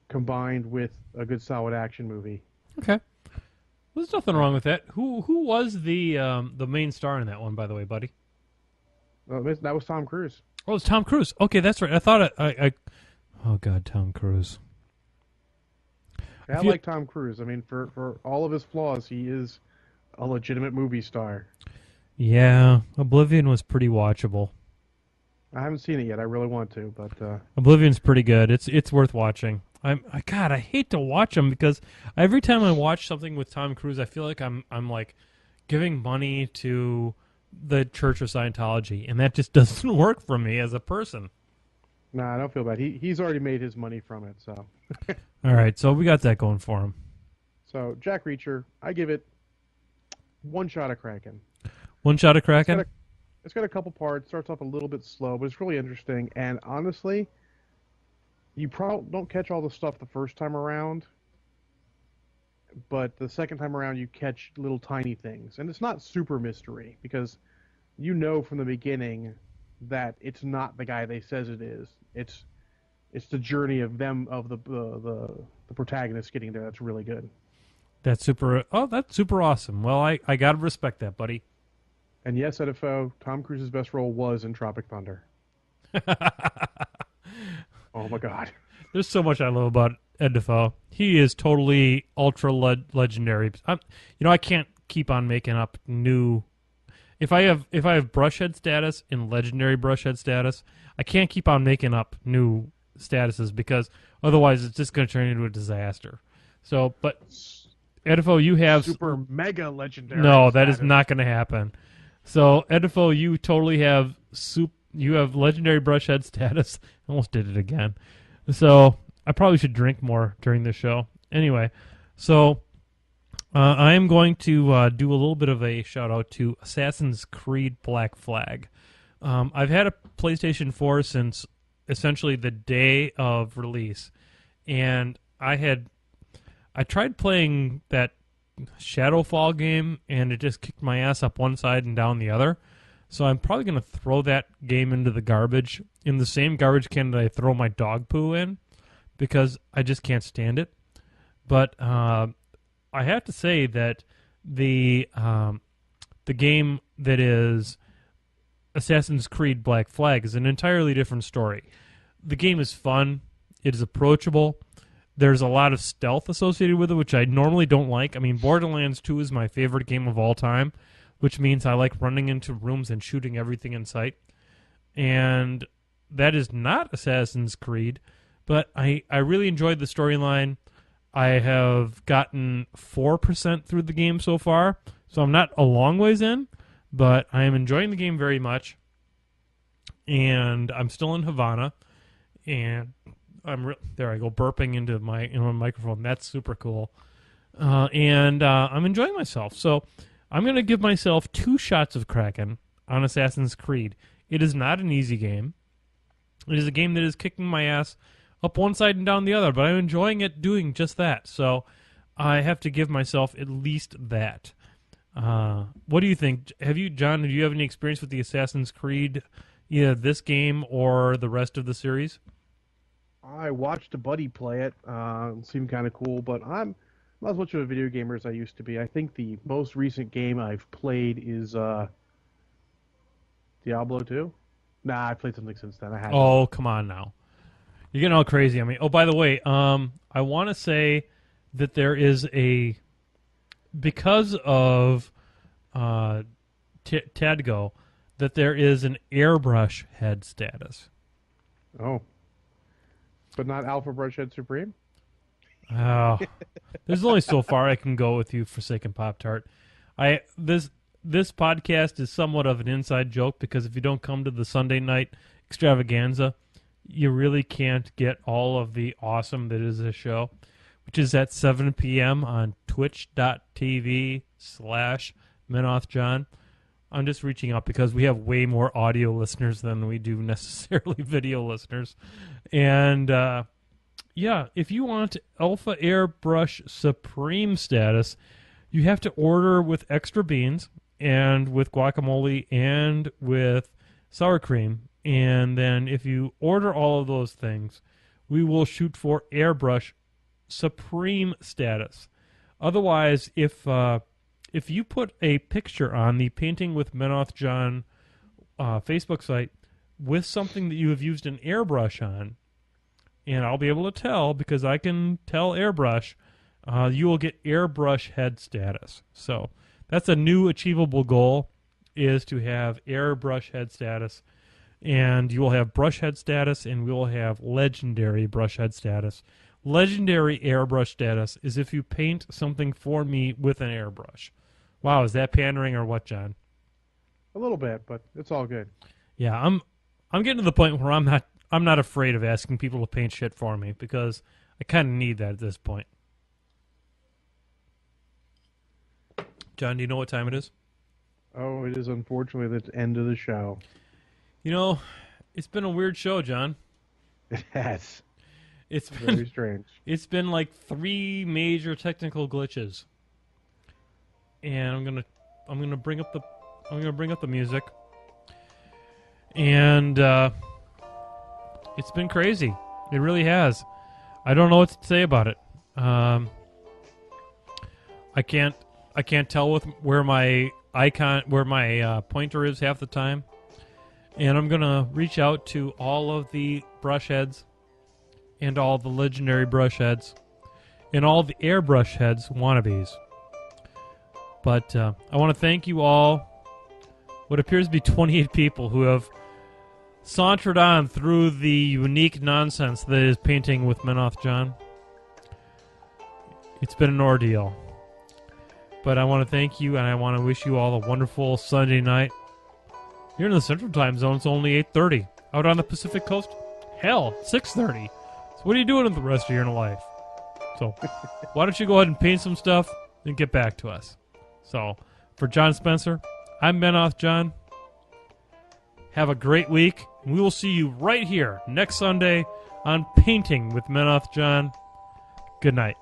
combined with a good solid action movie. Okay. There's nothing wrong with that. Who was the main star in that one, by the way, buddy? That was Tom Cruise. Oh, it's Tom Cruise. Okay, that's right. I thought oh God, Tom Cruise. Yeah, I like Tom Cruise. I mean, for all of his flaws, he is a legitimate movie star. Yeah, Oblivion was pretty watchable. I haven't seen it yet. I really want to, but Oblivion's pretty good. It's worth watching. I hate to watch them because every time I watch something with Tom Cruise, I feel like I'm like giving money to the Church of Scientology, and that just doesn't work for me as a person. Nah, I don't feel bad. He's already made his money from it, so. All right, so we got that going for him. So Jack Reacher, I give it one shot of Kraken. One shot of Kraken? It's got a couple parts. Starts off a little bit slow, but it's really interesting. And honestly, you probably don't catch all the stuff the first time around, but the second time around you catch little tiny things. And it's not super mystery because you know from the beginning that it's not the guy they says it is. It's the journey of the protagonist getting there. That's really good. That's super awesome. Well, I gotta respect that, buddy. And yes, Edifo, Tom Cruise's best role was in Tropic Thunder. Oh my God. There's so much I love about Ed Defoe. He is totally ultra legendary. I can't keep on making up new. If I have brushhead status and legendary brushhead status, I can't keep on making up new statuses because otherwise it's just going to turn into a disaster. So, but Edifo, you have super mega legendary. No, that is not going to happen. So, Edifo, you totally have you have legendary brushhead status. I almost did it again. So, I probably should drink more during this show. Anyway, so I am going to do a little bit of a shout out to Assassin's Creed Black Flag. I've had a PlayStation 4 since essentially the day of release, and I tried playing that Shadowfall game, and it just kicked my ass up one side and down the other. So I'm probably going to throw that game into the garbage, in the same garbage can that I throw my dog poo in, because I just can't stand it. But I have to say that the game that is Assassin's Creed Black Flag is an entirely different story. The game is fun. It is approachable. There's a lot of stealth associated with it, which I normally don't like. I mean, Borderlands 2 is my favorite game of all time, which means I like running into rooms and shooting everything in sight. And that is not Assassin's Creed, but I really enjoyed the storyline. I have gotten 4% through the game so far, so I'm not a long ways in, but I am enjoying the game very much. And I'm still in Havana, and there I go burping into my microphone. That's super cool. And I'm enjoying myself. So I'm going to give myself 2 shots of Kraken on Assassin's Creed. It is not an easy game. It is a game that is kicking my ass up one side and down the other, but I'm enjoying it doing just that. So I have to give myself at least that. What do you think? John, do you have any experience with the Assassin's Creed, either this game or the rest of the series? I watched a buddy play it. It seemed kind of cool, but I'm not as much of a video gamer as I used to be. I think the most recent game I've played is Diablo 2. Nah, I played something since then. I haven't. Oh, come on now. You're getting all crazy on me. Oh, by the way, I want to say that there is because of Tadgo, that there is an airbrush head status. Oh. But not Alpha Brush Head Supreme? Oh, there's only so far I can go with you, Forsaken Pop-Tart. This podcast is somewhat of an inside joke because if you don't come to the Sunday night extravaganza, you really can't get all of the awesome that is this show, which is at 7 p.m. on twitch.tv/MenothJohn. I'm just reaching out because we have way more audio listeners than we do necessarily video listeners. And, yeah, if you want Alpha Airbrush Supreme status, you have to order with extra beans and with guacamole and with sour cream. And then if you order all of those things, we will shoot for Airbrush Supreme status. Otherwise, if you put a picture on the Painting with Menoth John Facebook site with something that you have used an airbrush on, and I'll be able to tell because I can tell airbrush, you will get airbrush head status. So that's a new achievable goal, is to have airbrush head status. And you will have brush head status, and we will have legendary brush head status. Legendary airbrush status is if you paint something for me with an airbrush. Wow, is that pandering or what, John? A little bit, but it's all good. Yeah, I'm getting to the point where I'm not afraid of asking people to paint shit for me because I kind of need that at this point. John, do you know what time it is? Oh, it is unfortunately the end of the show. You know, it's been a weird show, John. It has. It's very strange. It's been like 3 major technical glitches. And I'm gonna bring up the music. And it's been crazy. It really has. I don't know what to say about it. I can't tell where my pointer is half the time. And I'm going to reach out to all of the brush heads and all the legendary brush heads and all the airbrush heads wannabes. But I want to thank you all, what appears to be 28 people who have sauntered on through the unique nonsense that is Painting with Menoth John. It's been an ordeal. But I want to thank you, and I want to wish you all a wonderful Sunday night. Here in the Central Time Zone, it's only 8:30. Out on the Pacific Coast, hell, 6:30. So what are you doing with the rest of your life? So why don't you go ahead and paint some stuff and get back to us. So for John Spencer, I'm Menoth John. Have a great week. We will see you right here next Sunday on Painting with Menoth John. Good night.